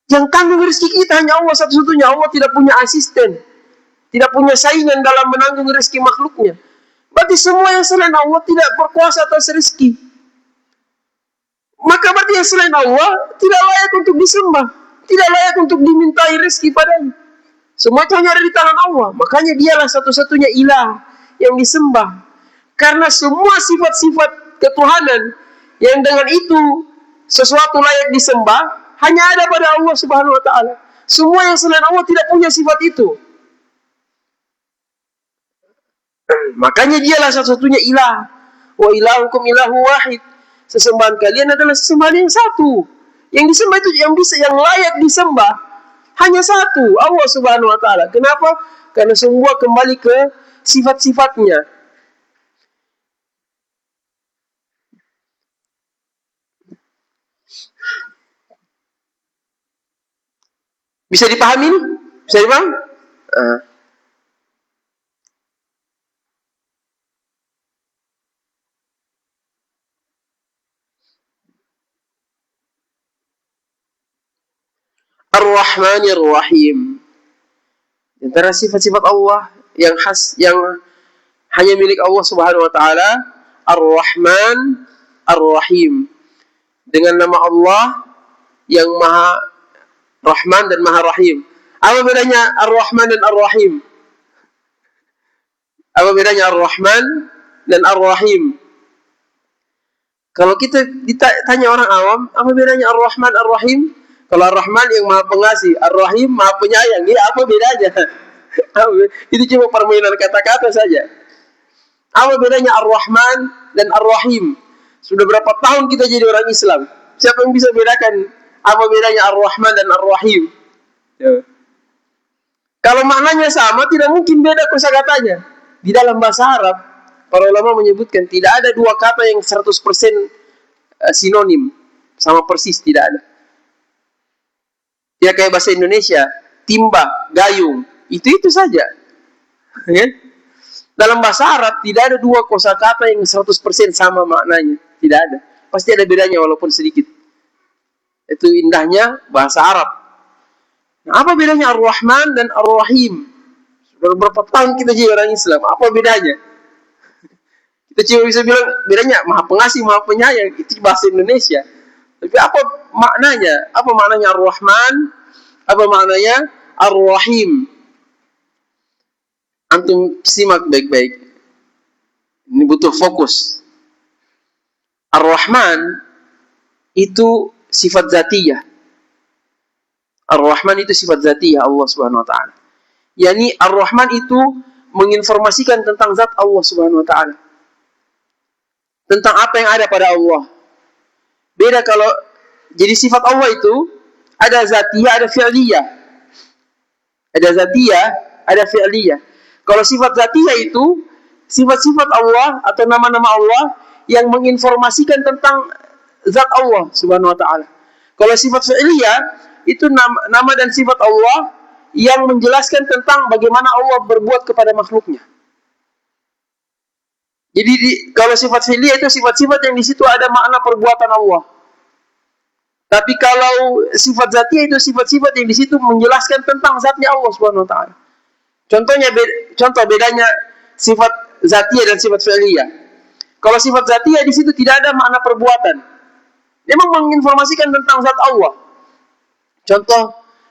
Yang tanggung rezeki kita hanya Allah satu-satunya. Allah tidak punya asisten, tidak punya saingan dalam menanggung rezeki makhluknya. Berarti semua yang selain Allah tidak berkuasa atas rezeki. Maka berarti yang selain Allah tidak layak untuk disembah, tidak layak untuk dimintai rezeki padanya. Semua itu hanya ada di tangan Allah. Makanya dialah satu-satunya ilah yang disembah. Karena semua sifat-sifat ketuhanan yang dengan itu sesuatu layak disembah hanya ada pada Allah Subhanahu wa taala. Semua yang selain Allah tidak punya sifat itu. Makanya dialah satu-satunya ilah. Wa ilahukum ilahu wahid. Sesembahan kalian adalah sesembahan yang satu. Yang disembah itu yang layak disembah hanya satu, Allah Subhanahu wa taala. Kenapa? Karena semua kembali ke sifat-sifatnya. Bisa dipahami ini? Bisa dipahami? Ar-Rahmanir Rahim. Antara sifat-sifat Allah yang khas, yang hanya milik Allah Subhanahu wa taala, Ar-Rahman Ar-Rahim. Dengan nama Allah yang Maha Rahman dan Maha Rahim. Apa bedanya Ar-Rahman dan Ar-Rahim? Apa bedanya Ar-Rahman dan Ar-Rahim? Kalau kita ditanya orang awam, apa bedanya Ar-Rahman Ar-Rahim? Kalau Ar-Rahman yang Maha Pengasih, Ar-Rahim Maha Penyayang. Ini apa bedanya? Itu cuma permainan kata-kata saja. Apa bedanya Ar-Rahman dan Ar-Rahim? Sudah berapa tahun kita jadi orang Islam? Siapa yang bisa bedakan apa bedanya Ar-Rahman dan Ar-Rahim? Ya. Kalau maknanya sama, tidak mungkin beda kosakatanya. Di dalam bahasa Arab, para ulama menyebutkan tidak ada dua kata yang 100% sinonim, sama persis, tidak ada. Ya kayak bahasa Indonesia, timba, gayung, itu saja. Ya? Dalam bahasa Arab tidak ada dua kosakata yang 100% sama maknanya, tidak ada. Pasti ada bedanya walaupun sedikit. Itu indahnya bahasa Arab. Nah, apa bedanya Ar-Rahman dan Ar-Rahim? Sudah berapa tahun kita jadi orang Islam, apa bedanya? Kita cuma bisa bilang bedanya Maha Pengasih, Maha Penyayang, itu bahasa Indonesia. Tapi apa maknanya? Apa maknanya Ar-Rahman? Apa maknanya Ar-Rahim? Antum simak baik-baik. Ini butuh fokus. Ar-Rahman itu sifat zatiyah. Ar-Rahman itu sifat zatiyah Allah Subhanahu wa taala. Yani Ar-Rahman itu menginformasikan tentang zat Allah Subhanahu wa taala. Tentang apa yang ada pada Allah. Beda kalau jadi sifat Allah itu ada zatiyah, ada fi'liyah. Ada zatiyah, ada fi'liyah. Kalau sifat zatiyah itu sifat-sifat Allah atau nama-nama Allah yang menginformasikan tentang zat Allah Subhanahu wa taala. Kalau sifat fi'liyah itu nama dan sifat Allah yang menjelaskan tentang bagaimana Allah berbuat kepada makhluknya. Jadi kalau sifat fi'liyah itu sifat-sifat yang di situ ada makna perbuatan Allah. Tapi kalau sifat zatiyah itu sifat-sifat yang di situ menjelaskan tentang zatnya Allah Subhanahu wa taala. Contoh bedanya sifat zatiyah dan sifat fi'liyah. Kalau sifat zatiyah di situ tidak ada makna perbuatan. Memang menginformasikan tentang zat Allah. Contoh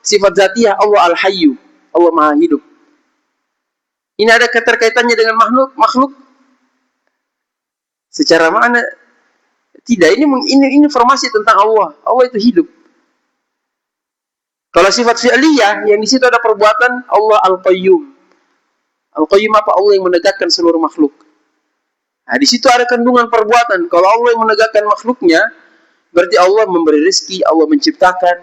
sifat zatiyah Allah Al-Hayyu, Allah Maha Hidup. Ini ada keterkaitannya dengan makhluk? Secara makna tidak. Ini informasi tentang Allah. Allah itu hidup. Kalau sifat fi'liyah yang di situ ada perbuatan, Allah Al-Qayyum. Al-Qayyum apa? Allah yang menegakkan seluruh makhluk. Nah, di situ ada kandungan perbuatan. Kalau Allah yang menegakkan makhluknya, berarti Allah memberi rezeki, Allah menciptakan,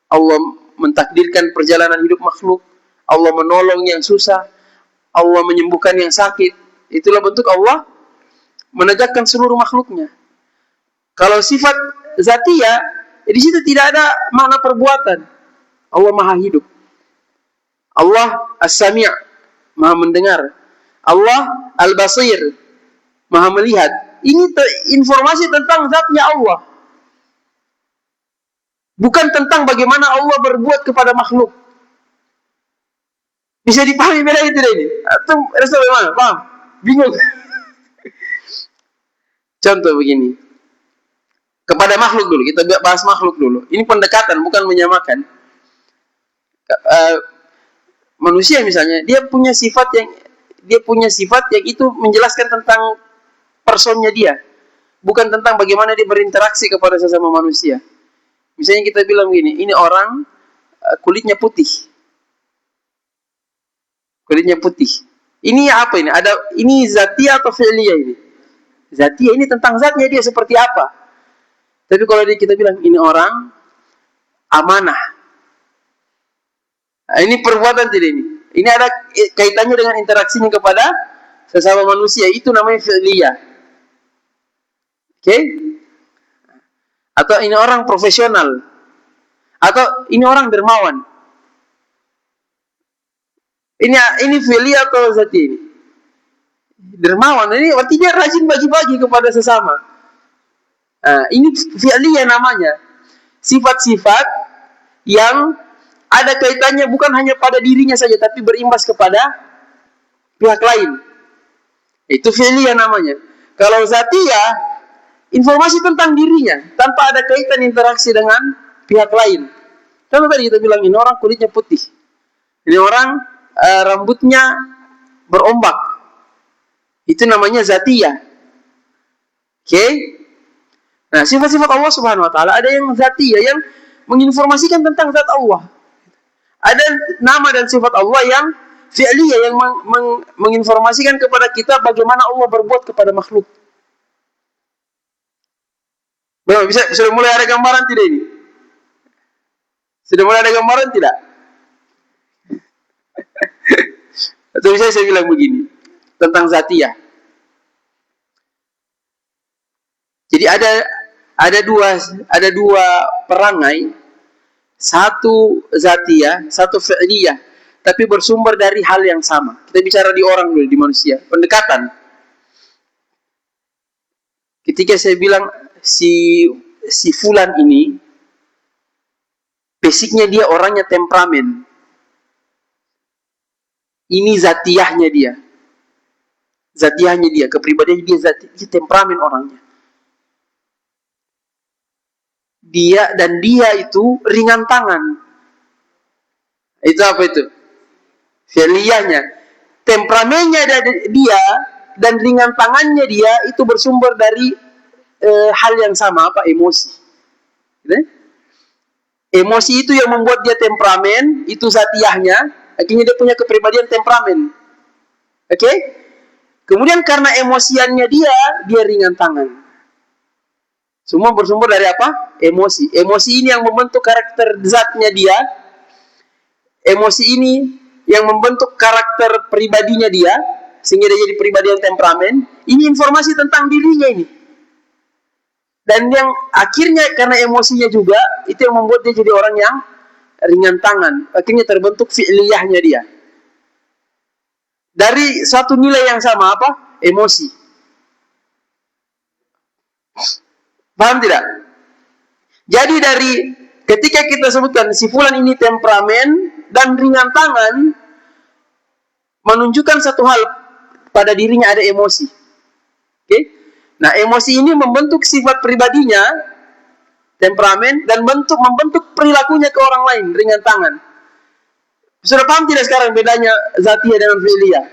Allah mentakdirkan perjalanan hidup makhluk, Allah menolong yang susah, Allah menyembuhkan yang sakit. Itulah bentuk Allah menegakkan seluruh makhluknya. Kalau sifat zatiyah, di situ tidak ada makna perbuatan. Allah maha hidup. Allah as-sami', maha mendengar. Allah al-basir, maha melihat. Ini informasi tentang zatnya Allah. Bukan tentang bagaimana Allah berbuat kepada makhluk. Bisa dipahami beda itu ini? Atau rasa bagaimana? Paham? Bingung? Contoh begini. Kepada makhluk dulu, kita bahas makhluk dulu. Ini pendekatan, bukan menyamakan. Manusia misalnya, dia punya sifat yang itu menjelaskan tentang personnya dia, bukan tentang bagaimana dia berinteraksi kepada sesama manusia. Misalnya kita bilang gini, ini orang kulitnya putih. Kulitnya putih. Ini apa ini? Ini zatiyah atau fi'liyah ini? Zatiyah ini tentang zatnya dia seperti apa. Tapi kalau kita bilang ini orang amanah. Nah, ini perbuatan tidak ini. Ini ada kaitannya dengan interaksinya kepada sesama manusia. Itu namanya fi'liyah. Oke? Atau ini orang profesional. Atau ini orang dermawan. Ini fi'liyah atau zati ini? Dermawan. Ini berarti dia rajin bagi-bagi kepada sesama. Ini fi'liyah namanya. Sifat-sifat yang ada kaitannya bukan hanya pada dirinya saja, tapi berimbas kepada pihak lain. Itu fi'liyah namanya. Kalau zatiyah, informasi tentang dirinya, tanpa ada kaitan interaksi dengan pihak lain. Contoh tadi kita bilang, ini orang kulitnya putih. Ini orang rambutnya berombak. Itu namanya zatiyah. Oke? Nah, sifat-sifat Allah Subhanahu wa taala ada yang zatiyah, yang menginformasikan tentang zat Allah. Ada nama dan sifat Allah yang fi'liyah, yang menginformasikan kepada kita bagaimana Allah berbuat kepada makhluk. Sudah mulai ada gambaran tidak ini? Sudah mulai ada gambaran tidak? Atau bisa saya bilang begini tentang zatiyah. Jadi ada dua perangai, satu zatiyah, satu fi'liyah, tapi bersumber dari hal yang sama. Kita bicara di orang dulu, di manusia, pendekatan. Ketika saya bilang si fulan ini, basicnya dia orangnya temperamen. Ini zatiyahnya dia. Zatiyahnya dia, kepribadiannya dia, dia temperamen orangnya. Dia itu ringan tangan. Itu apa itu? Fi'liyahnya. Temperamennya dia dan ringan tangannya dia itu bersumber dari hal yang sama, apa? Emosi. Gitu? Emosi itu yang membuat dia temperamen, itu zatiyahnya. Akhirnya dia punya kepribadian temperamen. Oke? Okay? Kemudian karena emosiannya dia ringan tangan. Semua bersumber dari apa? Emosi. Emosi ini yang membentuk karakter zatnya dia. Emosi ini yang membentuk karakter pribadinya dia, sehingga dia jadi pribadi yang temperamen. Ini informasi tentang dirinya ini. Dan yang akhirnya karena emosinya juga, itu yang membuat dia jadi orang yang ringan tangan. Akhirnya terbentuk fi'liyahnya dia. Dari suatu nilai yang sama, apa? Emosi. Paham tidak? Jadi dari ketika kita sebutkan si fulan ini temperamen dan ringan tangan, menunjukkan satu hal, pada dirinya ada emosi. Oke? Nah, emosi ini membentuk sifat pribadinya, temperamen, dan membentuk perilakunya ke orang lain, ringan tangan. Sudah paham tidak sekarang bedanya zatiyah dengan fi'liyah?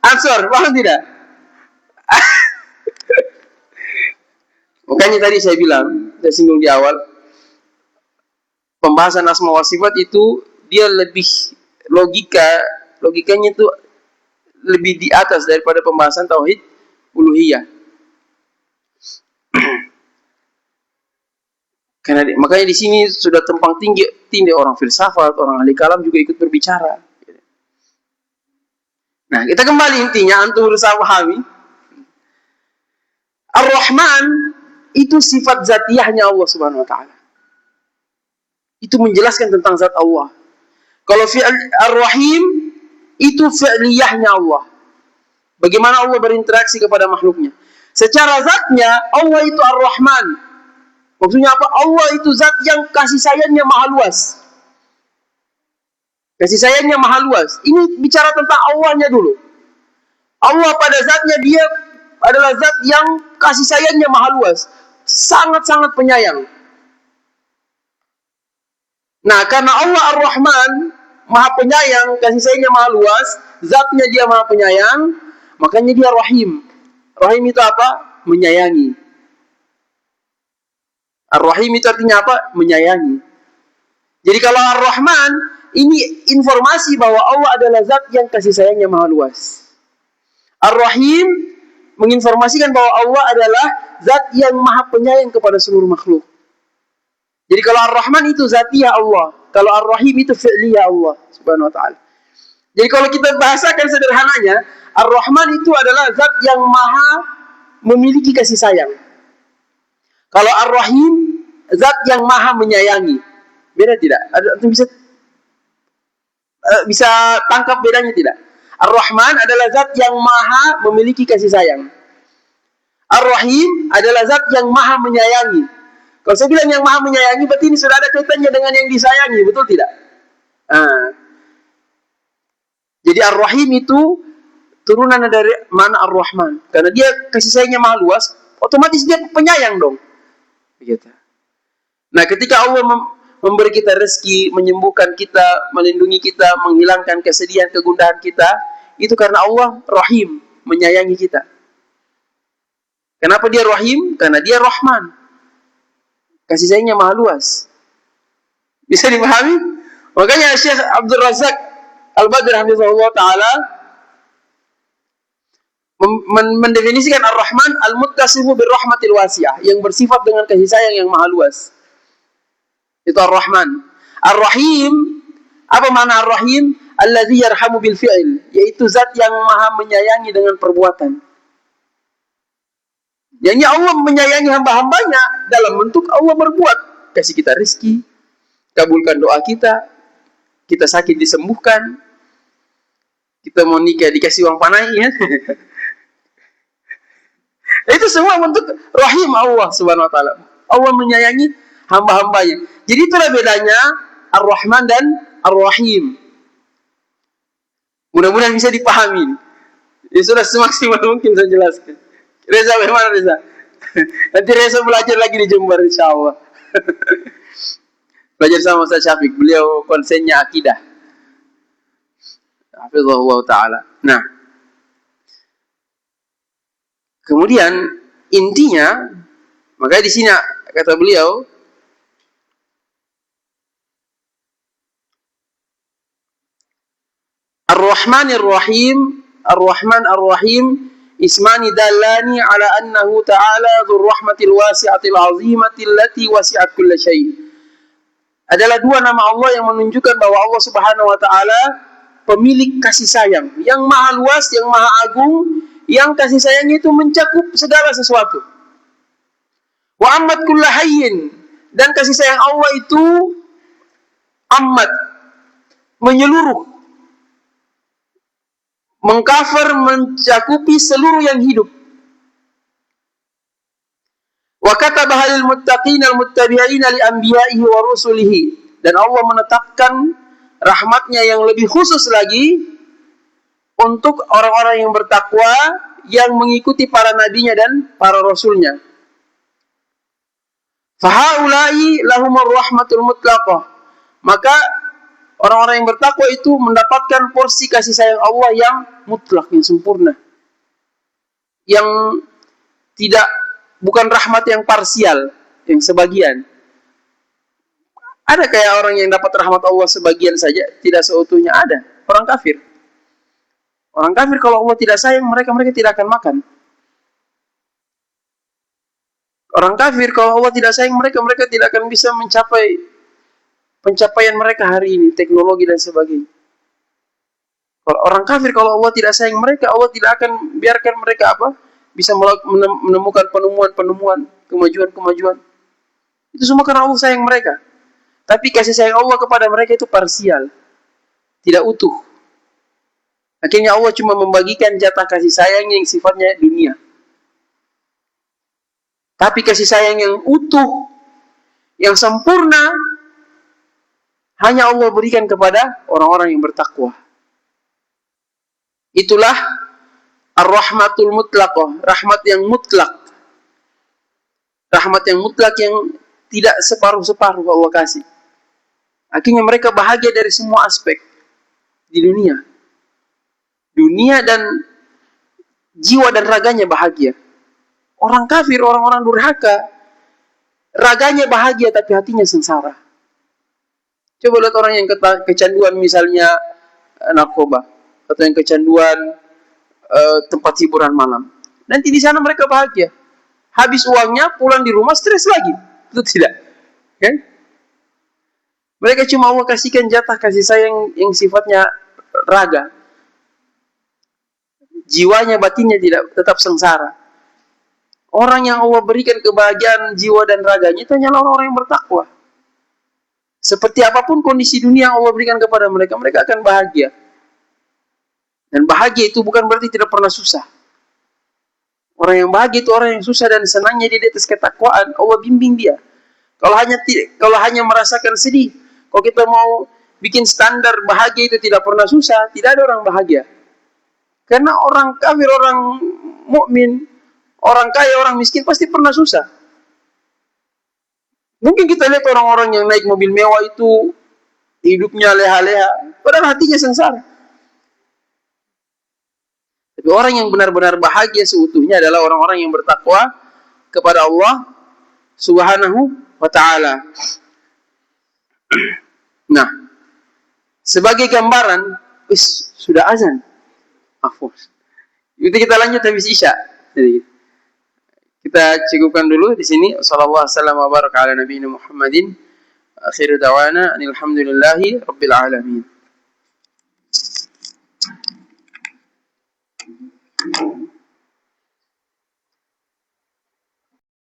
Answer, paham tidak? Makanya tadi saya bilang, saya singgung di awal, pembahasan asma wa sifat itu dia lebih logikanya itu lebih di atas daripada pembahasan tauhid uluhiyah. Makanya di sini sudah tumpang tinggi orang filsafat, orang ahli kalam juga ikut berbicara. Nah, kita kembali intinya antum berusaha pahami. Ar-Rahman itu sifat zatiyahnya Allah Subhanahu wa taala. Itu menjelaskan tentang zat Allah. Kalau Ar-Rahim itu fi'liyahnya Allah. Bagaimana Allah berinteraksi kepada makhluknya. Secara zatnya Allah itu Ar-Rahman. Maksudnya apa? Allah itu zat yang kasih sayangnya maha luas. Kasih sayangnya maha luas. Ini bicara tentang Allahnya dulu. Allah pada zatnya dia adalah zat yang kasih sayangnya maha luas. Sangat-sangat penyayang. Nah, karena Allah Ar-Rahman, maha penyayang, kasih sayangnya maha luas, zatnya dia maha penyayang, makanya dia Rahim. Rahim itu apa? Menyayangi. Ar-Rahim itu artinya apa? Menyayangi. Jadi kalau Ar-Rahman, ini informasi bahwa Allah adalah zat yang kasih sayangnya maha luas. Ar-Rahim menginformasikan bahwa Allah adalah zat yang maha penyayang kepada seluruh makhluk. Jadi kalau Ar-Rahman itu zatiyah Allah, kalau Ar-Rahim itu fi'liyah Allah Subhanahu wa taala. Jadi kalau kita bahasakan sederhananya, Ar-Rahman itu adalah zat yang maha memiliki kasih sayang. Kalau Ar-Rahim, zat yang maha menyayangi. Beda tidak? Antum bisa tangkap bedanya tidak? Ar-Rahman adalah zat yang maha memiliki kasih sayang. Ar-Rahim adalah zat yang maha menyayangi. Kalau saya bilang yang maha menyayangi, berarti ini sudah ada kaitannya dengan yang disayangi, betul tidak? Jadi Ar-Rahim itu turunan dari mana Ar-Rahman. Karena dia kasih sayangnya maha luas, otomatis dia penyayang dong. Begitu. Nah, ketika Allah memberi kita rezeki, menyembuhkan kita, melindungi kita, menghilangkan kesedihan, kegundahan kita, itu karena Allah Rahim, menyayangi kita. Kenapa dia Rahim? Karena dia Rahman. Kasih sayangnya maha luas. Bisa dipahami? Makanya Syekh Abdul Razak Al-Badr hafizahullah ta'ala mendefinisikan Ar-Rahman al-muttasifu birrahmatil wasi'ah, yang bersifat dengan kasih sayang yang maha luas. Itu Ar-Rahman. Ar-Rahim, apa makna Ar-Rahim? Alladzi yarhamu bil fi'il, yaitu zat yang maha menyayangi dengan perbuatan. Yang Allah menyayangi hamba-hambanya dalam bentuk Allah berbuat, kasih kita rezeki, kabulkan doa kita, kita sakit disembuhkan, kita mau nikah dikasih uang panai, ya. Itu semua bentuk rahim Allah Subhanahu wa taala. Allah menyayangi hamba-hambanya. Jadi itulah bedanya Ar-Rahman dan Ar-Rahim. Mudah-mudahan bisa dipahami. Ya sudah semaksimal mungkin saya jelaskan. Reza, bagaimana Reza? Nanti Reza belajar lagi di Jember, insyaAllah. Belajar sama Ustaz Syafiq. Beliau konsennya akidah. Hafizahullah ta'ala. Nah, kemudian intinya, makanya di sini kata beliau, Ar-Rahmanir Rahim, Ar-Rahman Ar-Rahim, ismani dallani ala annahu ta'ala dzur rahmatil wasi'atil 'azimatil lati wasi'at kulla syai'. Adalah dua nama Allah yang menunjukkan bahwa Allah Subhanahu wa taala pemilik kasih sayang yang maha luas, yang maha agung, yang kasih sayangnya itu mencakup segala sesuatu. Wa ammat kulla hayyin, dan kasih sayang Allah itu ammat, menyeluruh, mengcover, mencakupi seluruh yang hidup. Wa katabaha lil muttaqina al muttabi'ina li anbiya'ihi wa rusulihi, dan Allah menetapkan rahmatnya yang lebih khusus lagi untuk orang-orang yang bertakwa, yang mengikuti para nabinya dan para rasulnya. Fahaulai lahumur rahmatul mutlaqah, maka orang-orang yang bertakwa itu mendapatkan porsi kasih sayang Allah yang mutlak, yang sempurna, yang tidak, bukan rahmat yang parsial, yang sebagian. Ada kayak orang yang dapat rahmat Allah sebagian saja, tidak seutuhnya? Ada. Orang kafir. Orang kafir kalau Allah tidak sayang mereka tidak akan makan. Orang kafir kalau Allah tidak sayang mereka tidak akan bisa mencapai pencapaian mereka hari ini, teknologi dan sebagainya. Kalau orang kafir kalau Allah tidak sayang mereka, Allah tidak akan biarkan mereka apa? Bisa menemukan penemuan-penemuan, kemajuan-kemajuan. Itu semua karena Allah sayang mereka. Tapi kasih sayang Allah kepada mereka itu parsial, tidak utuh. Akhirnya Allah cuma membagikan jatah kasih sayang yang sifatnya dunia. Tapi kasih sayang yang utuh, yang sempurna, hanya Allah berikan kepada orang-orang yang bertakwa. Itulah ar-rahmatul mutlaqah, rahmat yang mutlak. Rahmat yang mutlak yang tidak separuh-separuh Allah kasih. Akhirnya mereka bahagia dari semua aspek di dunia. Dunia dan jiwa dan raganya bahagia. Orang kafir, orang-orang durhaka, raganya bahagia tapi hatinya sengsara. Coba lihat orang yang kecanduan misalnya narkoba, atau yang kecanduan tempat hiburan malam. Nanti di sana mereka bahagia. Habis uangnya, pulang di rumah stres lagi. Itu tidak. Okay? Mereka cuma Allah kasihkan jatah kasih sayang yang sifatnya raga. Jiwanya, batinnya tidak tetap sengsara. Orang yang Allah berikan kebahagiaan jiwa dan raganya itu hanyalah orang-orang yang bertakwa. Seperti apapun kondisi dunia yang Allah berikan kepada mereka, mereka akan bahagia. Dan bahagia itu bukan berarti tidak pernah susah. Orang yang bahagia itu orang yang susah dan senangnya dia di atas ketakwaan. Allah bimbing dia. Kalau hanya merasakan sedih, kalau kita mau bikin standar bahagia itu tidak pernah susah, tidak ada orang bahagia. Karena orang kafir, orang mukmin, orang kaya, orang miskin pasti pernah susah. Mungkin kita lihat orang-orang yang naik mobil mewah itu hidupnya leha-leha, padahal hatinya sengsara. Tapi orang yang benar-benar bahagia seutuhnya adalah orang-orang yang bertakwa kepada Allah Subhanahu wa ta'ala. Nah, sebagai gambaran, sudah azan. Itu kita lanjut habis Isya. Jadi, kita cukupkan dulu di sini. Sallallahu alaihi wasallam wa baraka ala nabiyina Muhammadin. Akhiru da'wana alhamdulillahi rabbil alamin.